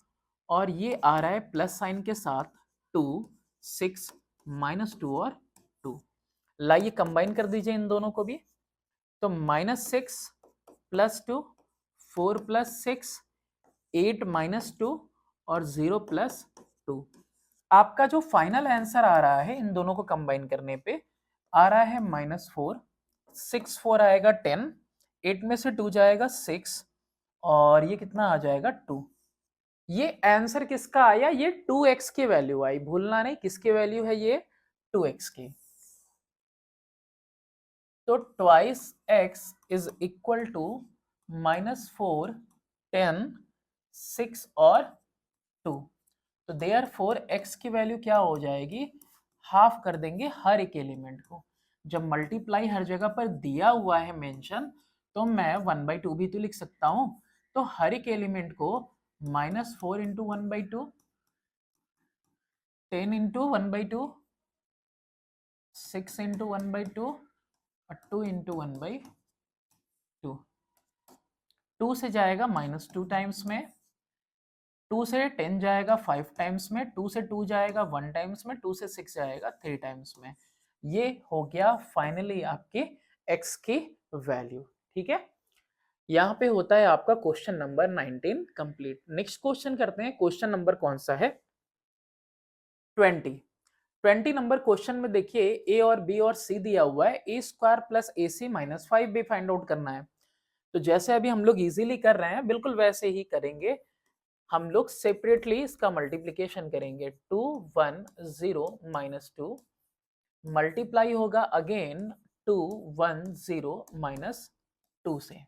और ये आ रहा है प्लस साइन के साथ 2 6 -2 और 2। लाइए कंबाइन कर दीजिए इन दोनों को भी तो -6 + 2 4 + 6 8 - 2 और 0 + 2 आपका जो फाइनल आंसर आ रहा है इन दोनों को कंबाइन करने पे आ रहा है -4, 6 4 आएगा 10, 8 में से 2 जाएगा 6 और ये कितना आ जाएगा 2। ये आंसर किसका आया? ये 2x की वैल्यू आई, भूलना नहीं किसकी वैल्यू है ये? 2x की। तो twice x is equal to -4, 10, 6 और 2। तो देयरफॉर x की वैल्यू क्या हो जाएगी? हाफ कर देंगे हर एक एलिमेंट को। जब मल्टीप्लाई हर जगह पर दिया हुआ है मेंशन, तो मैं 1/2 भी तो लिख सकता हूं। तो हर एक एलिमेंट को -4 इंटू 1/2, 10 इंटू 1/2, 6 इंटू 1/2 और 2 इंटू 1/2। 2 से जाएगा -2 टाइम्स में, 2 से 10 जाएगा 5 टाइम्स में, 2 से 2 जाएगा 1 टाइम्स में, 2 से 6 जाएगा 3 टाइम्स में। ये हो गया फाइनली आपके x की वैल्यू। ठीक है, यहाँ पे होता है आपका question number 19 complete. Next question करते हैं। क्वेश्चन नंबर कौन सा है? 20 नंबर क्वेश्चन में देखिए a और b और c दिया हुआ है, a² plus ac minus 5b find out करना है। तो जैसे अभी हम लोग इजीली कर रहे हैं बिल्कुल वैसे ही करेंगे। हम लोग सेपरेटली इसका मल्टीप्लीकेशन करेंगे। 2 1 0 -2 मल्टीप्लाई होगा अगेन 2 1 0 -2 से।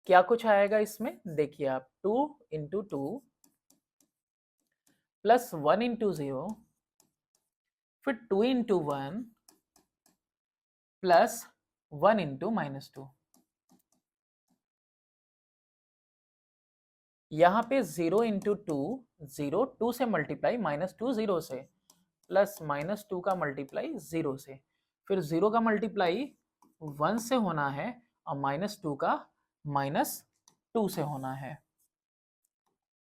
क्या कुछ आएगा इसमें? देखिए आप 2 इंटू 2 प्लस 1 इंटू 0 फिर 2 इंटू 1 प्लस 1 इंटू -2। यहाँ पे 0 इंटू 2 0, 2 से मल्टीप्लाई -2 0 से, प्लस -2 का मल्टीप्लाई 0 से, फिर 0 का मल्टीप्लाई 1 से होना है और -2 का -2 से होना है।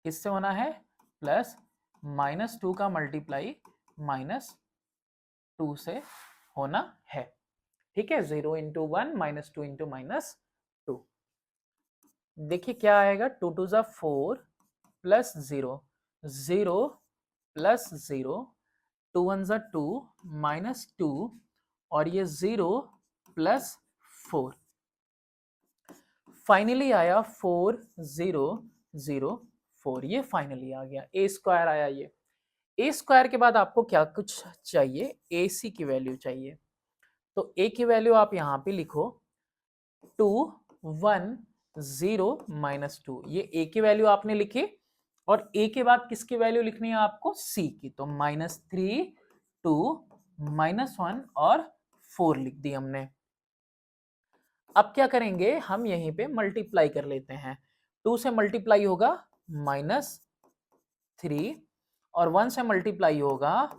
किससे होना है? प्लस -2 का मल्टीप्लाई -2 से होना है। ठीक है, 0 इंटू 1 -2 इंटू -2। देखिए क्या आएगा? 2 2 जा 4 प्लस 0 0 प्लस 0, 2 1 जा 2 -2 और ये 0 प्लस 4। फाइनली आया 4 0 0 4। ये फाइनली आ गया, a² आया। ये a² के बाद आपको क्या कुछ चाहिए? ac की वैल्यू चाहिए। तो a की वैल्यू आप यहाँ पे लिखो 2 1 0 -2। ये a की वैल्यू आपने लिखी और a के बाद किसकी वैल्यू लिखनी है आपको? c की। तो -3 2 -1 और 4 लिख दी हमने। अब क्या करेंगे? हम यहीं पे मल्टीप्लाई कर लेते हैं। 2 से मल्टीप्लाई होगा -3 और 1 से मल्टीप्लाई होगा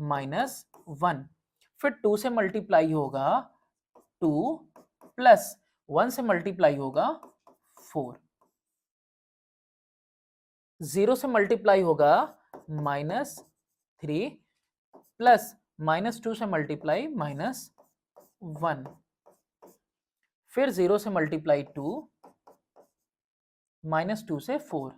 -1, फिर 2 से मल्टीप्लाई होगा 2 प्लस 1 से मल्टीप्लाई होगा 4, 0 से मल्टीप्लाई होगा -3 प्लस -2 से मल्टीप्लाई -1, फिर 0 से मल्टीप्लाई 2 -2 से 4।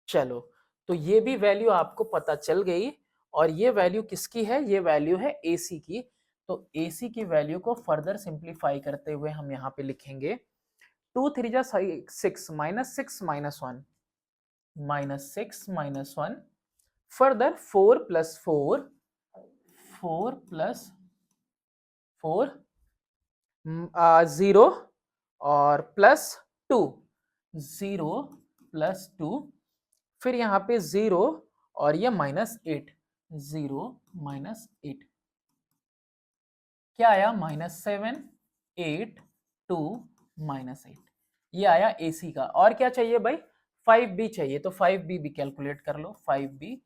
चलो, तो ये भी वैल्यू आपको पता चल गई और ये वैल्यू किसकी है? ये वैल्यू है AC की। तो AC की वैल्यू को फर्दर सिंप्लीफाई करते हुए हम यहाँ पे लिखेंगे 2 3 जा 6 -6 -1 -6 -1, फर्दर 4 प्लस 4 4 प्लस 4 0 और प्लस 2 0 प्लस 2, फिर यहाँ पे 0 और ये -8 0 -8। क्या आया? -7 8 2 -8। ये आया AC का। और क्या चाहिए भाई? 5B चाहिए। तो 5B भी कैलकुलेट कर लो। 5B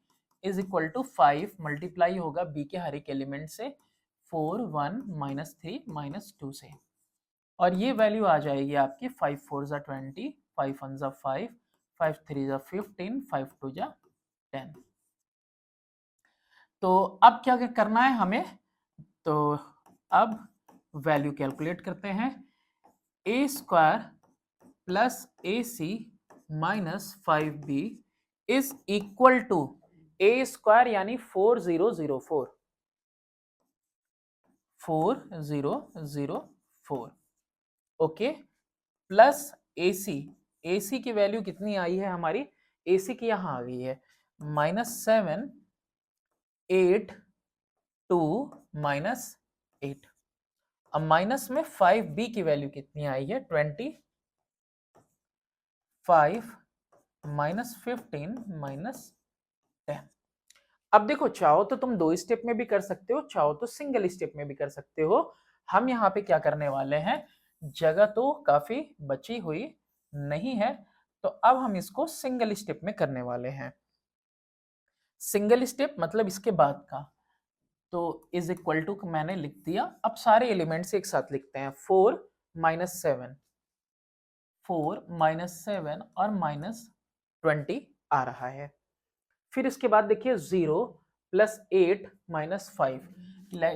is equal to 5 multiply होगा B के हर एक एलिमेंट से 4 1 -3 -2 से, और ये वैल्यू आ जाएगी आपकी 5 4 जा 20, 5 1 जा 5, 5 3 जा 15, 5 2 जा 10। तो अब क्या करना है हमें? तो अब वैल्यू कैलकुलेट करते हैं। a² plus AC minus 5B is equal to A square यानी 4004 4004 ओके प्लस AC AC की वैल्यू कितनी आई है हमारी AC की यहां आ गई है -7 8 2 -8 अब माइनस में 5B की वैल्यू कितनी आई है 25 -15 -10 अब देखो चाहो तो तुम 2 स्टेप में भी कर सकते हो चाहो तो सिंगल स्टेप में भी कर सकते हो हम यहाँ पे क्या करने वाले हैं जगह तो काफी बची हुई नहीं है तो अब हम इसको सिंगल स्टेप में करने वाले हैं सिंगल स्टेप मतलब इसके बाद का तो इज इक्वल टू मैंने लिख दिया अब सारे एलिमेंट्स एक साथ लिखते हैं 4 -7 4 -7 और -20 आ रहा है फिर इसके बाद देखिए 0 + 8 - 5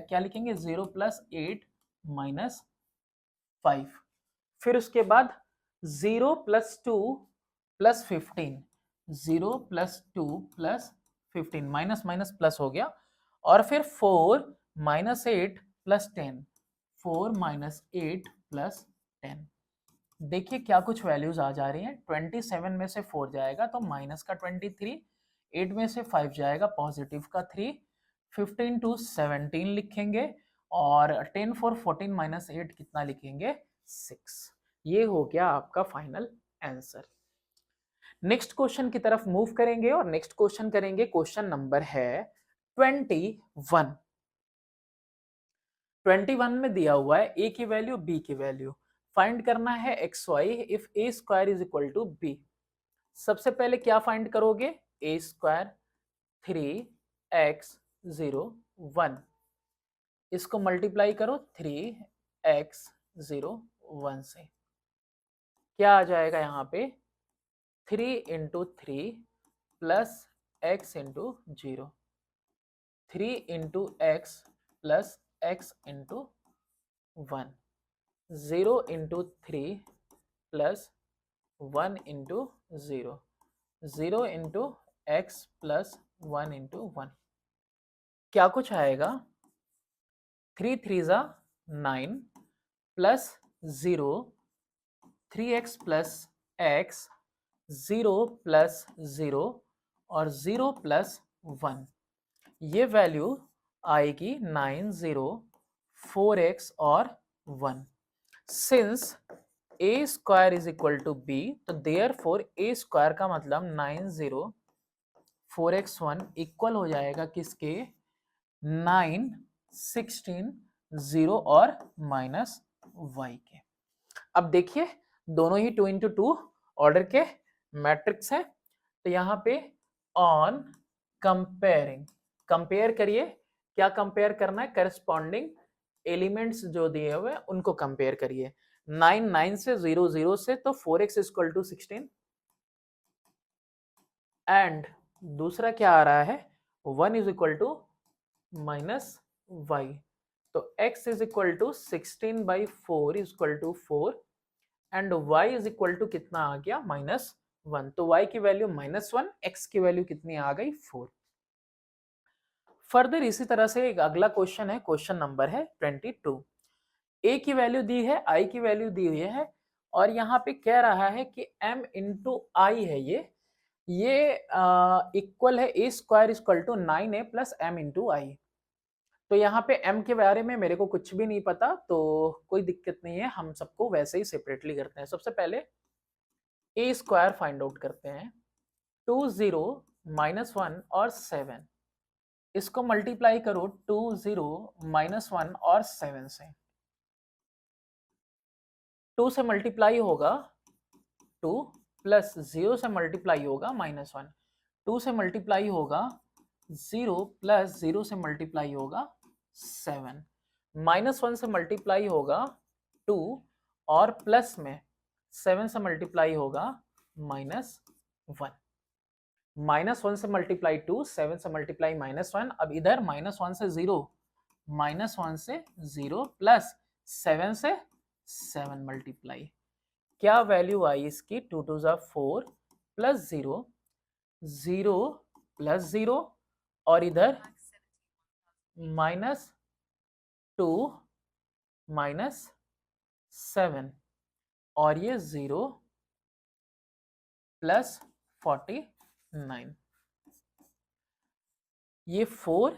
क्या लिखेंगे 0 + 8 - 5 फिर उसके बाद 0 + 2 + 15 0 + 2 + 15 माइनस माइनस प्लस हो गया और फिर 4 - 8 + 10 4 - 8 + 10 देखिए क्या कुछ वैल्यूज आ जा रही हैं 27 में से 4 जाएगा तो माइनस का 23 8 में से 5 जाएगा पॉजिटिव का 3 15 to 17 लिखेंगे और 10 4 14 -8 कितना लिखेंगे 6 ये हो गया आपका फाइनल आंसर नेक्स्ट क्वेश्चन की तरफ मूव करेंगे और नेक्स्ट क्वेश्चन करेंगे क्वेश्चन नंबर है 21 21 में दिया हुआ है a की वैल्यू b की वैल्यू फाइंड करना है xy if a square is equal to b सबसे पहले क्या फाइंड करोगे a स्क्वायर 3x 0 1 इसको मल्टीप्लाई करो 3x 0 1 से क्या आ जाएगा यहाँ पे 3 into 3 plus x into 0 3 into x plus x into 1 0 into 3 plus 1 into 0 0 into x plus 1 into 1 क्या कुछ आएगा 3 3 ज़ा 9 plus 0 3x plus x 0 plus 0 और 0 प्लस 1 ये वैल्यू आएगी 9 0 4x और 1 since a square is equal to b तो therefore a square का मतलब 9 0 4x1 इक्वल हो जाएगा किसके 9 16 0 और माइनस y के अब देखिए दोनों ही 2 इंटू 2 ऑर्डर के मैट्रिक्स हैं तो यहाँ पे ऑन कंपेयरिंग कंपेयर करिए क्या कंपेयर करना है करस्पॉन्डिंग एलिमेंट्स जो दिए हुए उनको कंपेयर करिए 9 9 से 0 0 से तो 4x इक्वल टू 16 एंड दूसरा क्या आ रहा है 1 is equal to minus y तो x is equal to 16/4 is equal to 4 and y is equal to कितना आ गया -1 तो y की वैल्यू -1 x की वैल्यू कितनी आ गई 4 फर्दर इसी तरह से एक अगला क्वेश्चन है क्वेश्चन नंबर है 22 a की वैल्यू दी है i की वैल्यू दी हुई है और यहाँ पे कह रहा है कि m इंटू आई है ये इक्वल है a square equal to 9a plus m into I तो यहाँ पे m के बारे में मेरे को कुछ भी नहीं पता तो कोई दिक्कत नहीं है हम सबको वैसे ही सेपरेटली करते हैं सबसे पहले a स्क्वायर फाइंड आउट करते हैं 2 0 -1 और 7 इसको मल्टीप्लाई करो 2 0 -1 और 7 से 2 से मल्टीप्लाई होगा 2 प्लस 0 से मल्टीप्लाई होगा -1 2 से मल्टीप्लाई होगा 0 प्लस 0 से मल्टीप्लाई होगा 7 -1 से मल्टीप्लाई होगा 2 और प्लस में 7 से मल्टीप्लाई होगा -1 -1 से मल्टीप्लाई 2 7 से मल्टीप्लाई -1 अब इधर -1 से 0 -1 से 0 प्लस 7 से 7 मल्टीप्लाई क्या वैल्यू आई इसकी 2 2 ज़ा 4 प्लस 0 0 प्लस 0 और इधर -2 -7 और ये 0 प्लस 49, ये 4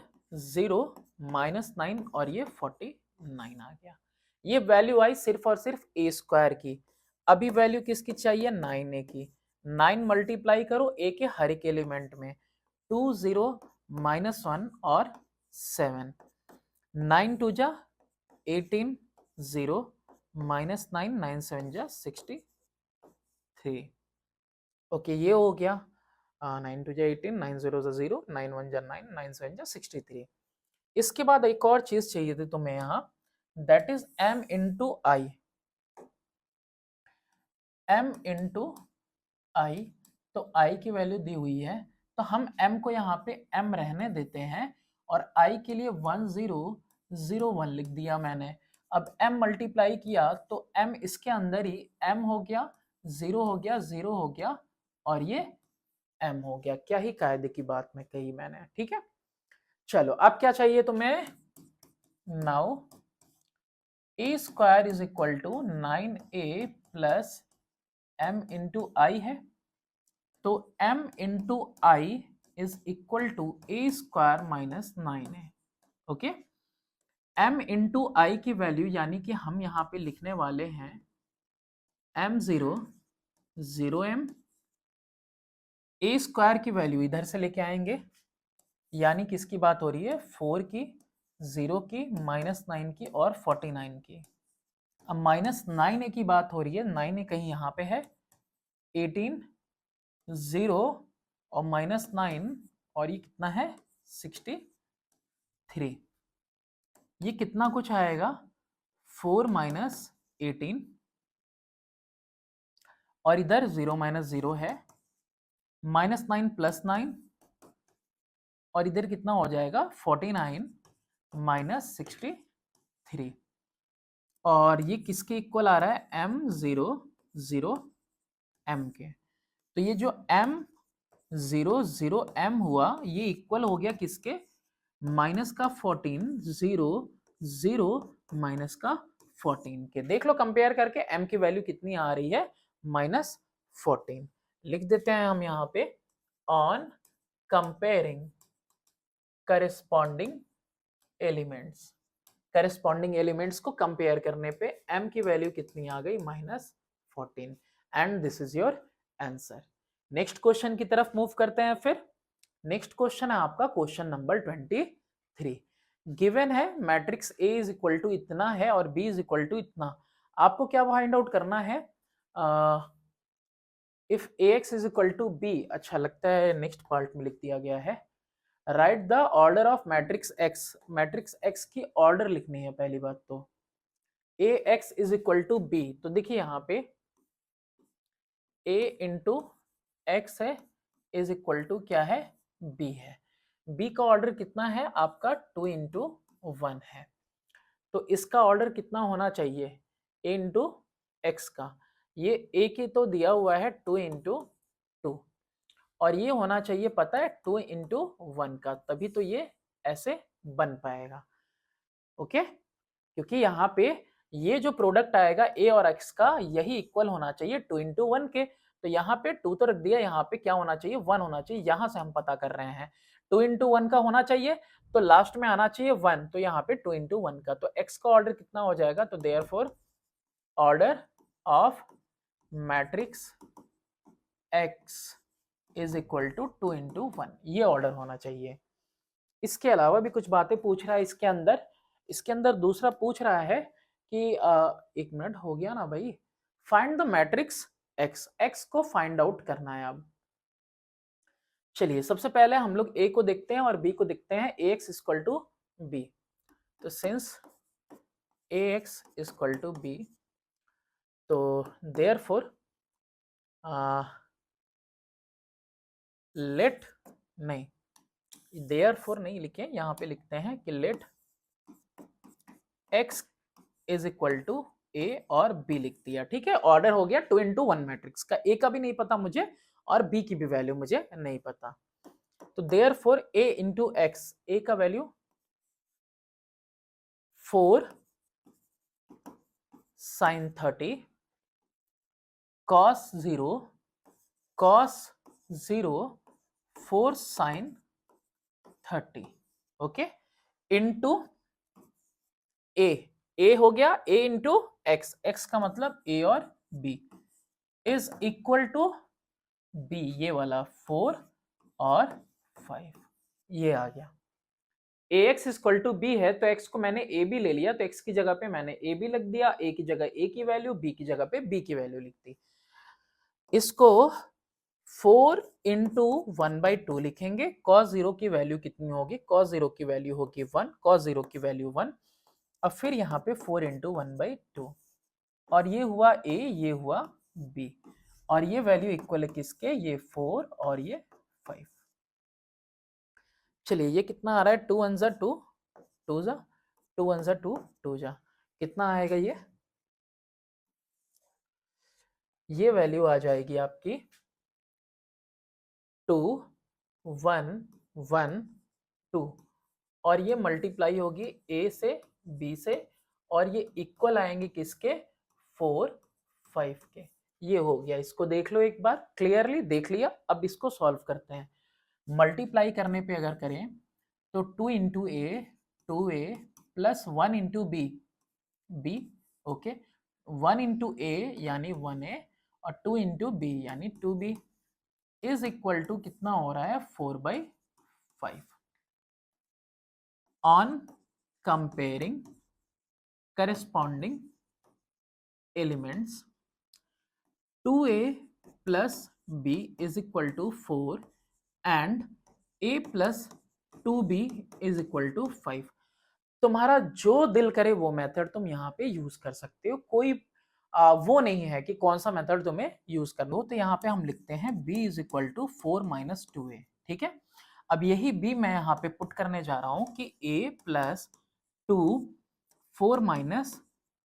0 -9 और ये 49 आ गया। ये वैल्यू आई सिर्फ और सिर्फ ए स्क्वायर की। अभी वैल्यू किसकी चाहिए? 9a की। 9 मल्टीप्लाई करो ए के हर एक एलिमेंट में, 2 0 -1 और 7, 9 2 जा 18, 0 -9 9 7 जा 63। ओके ये हो गया। 9 2 जा 18, 9 0 जा 0, 9 1 जा 9, 9 7 जा 63। इसके बाद एक और चीज चाहिए थी तुम्हें यहाँ, that is m into I. m into I, तो i की वैल्यू दी हुई है, तो हम m को यहाँ पे m रहने देते हैं और i के लिए 1 0 0 1 लिख दिया मैंने। अब m मल्टीप्लाई किया तो m इसके अंदर ही m हो गया, 0 हो गया, 0 हो गया और ये m हो गया। क्या ही कायदे की बात में कही मैंने, ठीक है। चलो अब क्या चाहिए तुम्हें? Now A square is equal to 9a plus m into I है, तो m into I is equal to A square minus 9a। Okay, m into I की वैल्यू यानी कि हम यहाँ पे लिखने वाले हैं m0 0m, ए स्क्वायर की वैल्यू इधर से लेके आएंगे, यानी किसकी बात हो रही है? 4 की, 0 की, -9 की और 49 की। अब -9a की बात हो रही है, 9a कहीं यहाँ पे है, 18, 0 और -9 और ये कितना है? 63। ये कितना कुछ आएगा? 4 -18 और इधर 0 -0 है, -9 + 9 और इधर कितना हो जाएगा? 49 -63 और ये किसके इक्वल आ रहा है? m0 0 m के। तो ये जो m0 0 m हुआ ये इक्वल हो गया किसके? माइनस का 14 0 0 माइनस का 14 के। देख लो कंपेयर करके m की वैल्यू कितनी आ रही है? -14। लिख देते हैं हम यहाँ पे, on comparing corresponding elements. Corresponding elements को कंपेयर करने पे m की वैल्यू कितनी आ गई? -14 and this is your answer. Next question की तरफ मूव करते हैं। फिर नेक्स्ट क्वेश्चन है आपका क्वेश्चन नंबर 23। गिवन है matrix A is equal to इतना है और B इज इक्वल टू इतना। आपको क्या फाइंड आउट करना है? If AX is equal to B, अच्छा लगता है नेक्स्ट पार्ट में लिख दिया गया है, write the order of matrix X। Matrix X की ऑर्डर लिखनी है पहली बात तो। AX is equal to B, तो देखिए यहाँ पे A इंटू एक्स है इज इक्वल टू क्या है? B है। B का ऑर्डर कितना है आपका? 2 इंटू 1 है, तो इसका ऑर्डर कितना होना चाहिए? A इंटू एक्स का। ये A की तो दिया हुआ है 2 इंटू 2 और ये होना चाहिए पता है 2 इंटू 1 का, तभी तो ये ऐसे बन पाएगा। ओके, क्योंकि यहाँ पे ये जो प्रोडक्ट आएगा A और X का यही इक्वल होना चाहिए 2 इंटू 1 के। तो यहाँ पे 2 तो रख दिया, यहाँ पे क्या होना चाहिए? 1 होना चाहिए। यहाँ से हम पता कर रहे हैं 2 इंटू 1 का होना चाहिए, तो लास्ट में आना चाहिए 1, तो यहाँ पे 2 इंटू 1 का। तो X का ऑर्डर कितना हो जाएगा? तो therefore order of matrix X is equal to 2 into 1, ये ऑर्डर होना चाहिए। इसके अलावा भी कुछ बातें पूछ रहा है इसके अंदर। इसके अंदर दूसरा पूछ रहा है कि एक मिनट हो गया ना भाई, find the matrix X। X को फाइंड आउट करना है। अब चलिए सबसे पहले हम लोग A को देखते हैं और B को देखते हैं। AX इक्वल टू B, तो since AX equal to B, तो देयरफॉर लेट, नहीं देयरफॉर नहीं लिखे, यहाँ पे लिखते हैं कि let X is equal to A और B लिख दिया। ठीक है, ऑर्डर हो गया 2 इंटू 1 मैट्रिक्स का। A का भी नहीं पता मुझे और b की भी वैल्यू मुझे नहीं पता। तो therefore a into X, a का value 4 sin 30 cos 0 4 sin 30, okay, into A हो गया a इंटू एक्स, एक्स का मतलब a और b is equal to b, ये वाला 4 और 5, ये आ गया। ax इक्वल टू बी है तो x को मैंने a b ले लिया, तो x की जगह पे मैंने a b लिख दिया, a की जगह a की वैल्यू, b की जगह पे b की वैल्यू लिख दी। इसको 4 इंटू 1/2 लिखेंगे। cos 0 की वैल्यू कितनी होगी? cos 0 की वैल्यू होगी 1, cos 0 की वैल्यू 1। अब फिर यहाँ पे 4 इंटू 1/2, और ये हुआ a, ये हुआ b, और ये वैल्यू इक्वल है किसके? ये 4 और ये 5। चलिए ये कितना आ रहा है? 2 1 जा 2, 2 जा 2 1 जा 2, 2 जा, कितना आएगा ये वैल्यू आ जाएगी आपकी 2 1 1 2, और ये मल्टीप्लाई होगी a से b से, और ये इक्वल आएंगे किसके? 4 5 के। ये हो गया, इसको देख लो एक बार, क्लियरली देख लिया। अब इसको सॉल्व करते हैं। मल्टीप्लाई करने पे अगर करें तो 2 into A 2a plus 1 into B, okay, 1 into A यानी 1a और 2 इंटू बी यानी 2b इज इक्वल टू कितना हो रहा है? 4/5। On comparing corresponding elements, 2a plus b is equal to 4 and a plus 2b is equal to 5। तुम्हारा जो दिल करे वो मेथड तुम यहाँ पे यूज कर सकते हो, कोई वो नहीं है कि कौन सा मेथड तुम्हें यूज करना हो। तो यहाँ पे हम लिखते हैं b is equal to 4 minus 2a, ठीक है। अब यही b मैं यहाँ पे पुट करने जा रहा हूँ कि a प्लस 2 4 minus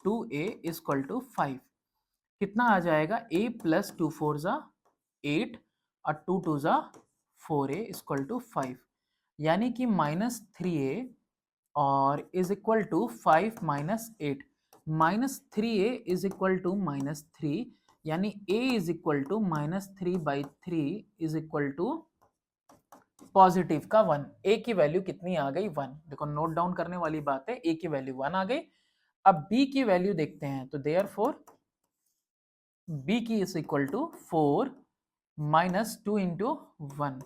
2a is equal to 5, कितना आ जाएगा? a प्लस 2 4 जा 8 और 2 2 जा 4a इज इक्वल टू 5, यानी कि माइनस 3a और is equal to 5 minus 8, minus 3a is equal to minus 3, यानी a is equal to minus 3/3 is equal to positive का 1। a की वैल्यू कितनी आ गई? 1। देखो नोट डाउन करने वाली बात है, a की वैल्यू 1 आ गई। अब b की वैल्यू देखते हैं, तो देयरफॉर b की is equal to 4 minus 2 into 1,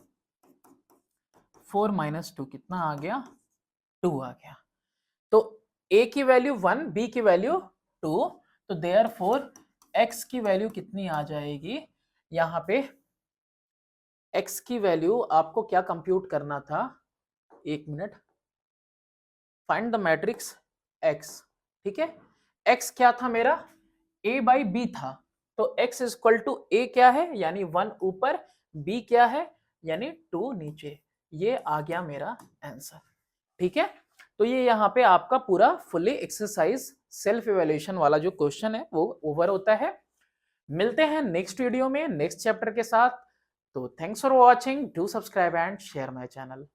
4 minus 2 कितना आ गया? 2 आ गया। तो a की वैल्यू 1, b की वैल्यू 2, तो देयरफॉर x की वैल्यू कितनी आ जाएगी? यहाँ पे x की वैल्यू आपको क्या कंप्यूट करना था? एक minute, find the matrix x, ठीक है। x क्या था मेरा? a/b था, तो x is equal to a क्या है? यानी 1 ऊपर, b क्या है? यानी 2 नीचे। ये आ गया मेरा आंसर, ठीक है। तो ये यहाँ पे आपका पूरा फुली एक्सरसाइज सेल्फ इवैल्यूएशन वाला जो क्वेश्चन है वो ओवर होता है। मिलते हैं नेक्स्ट वीडियो में नेक्स्ट चैप्टर के साथ। तो thanks for watching, do subscribe and share my channel.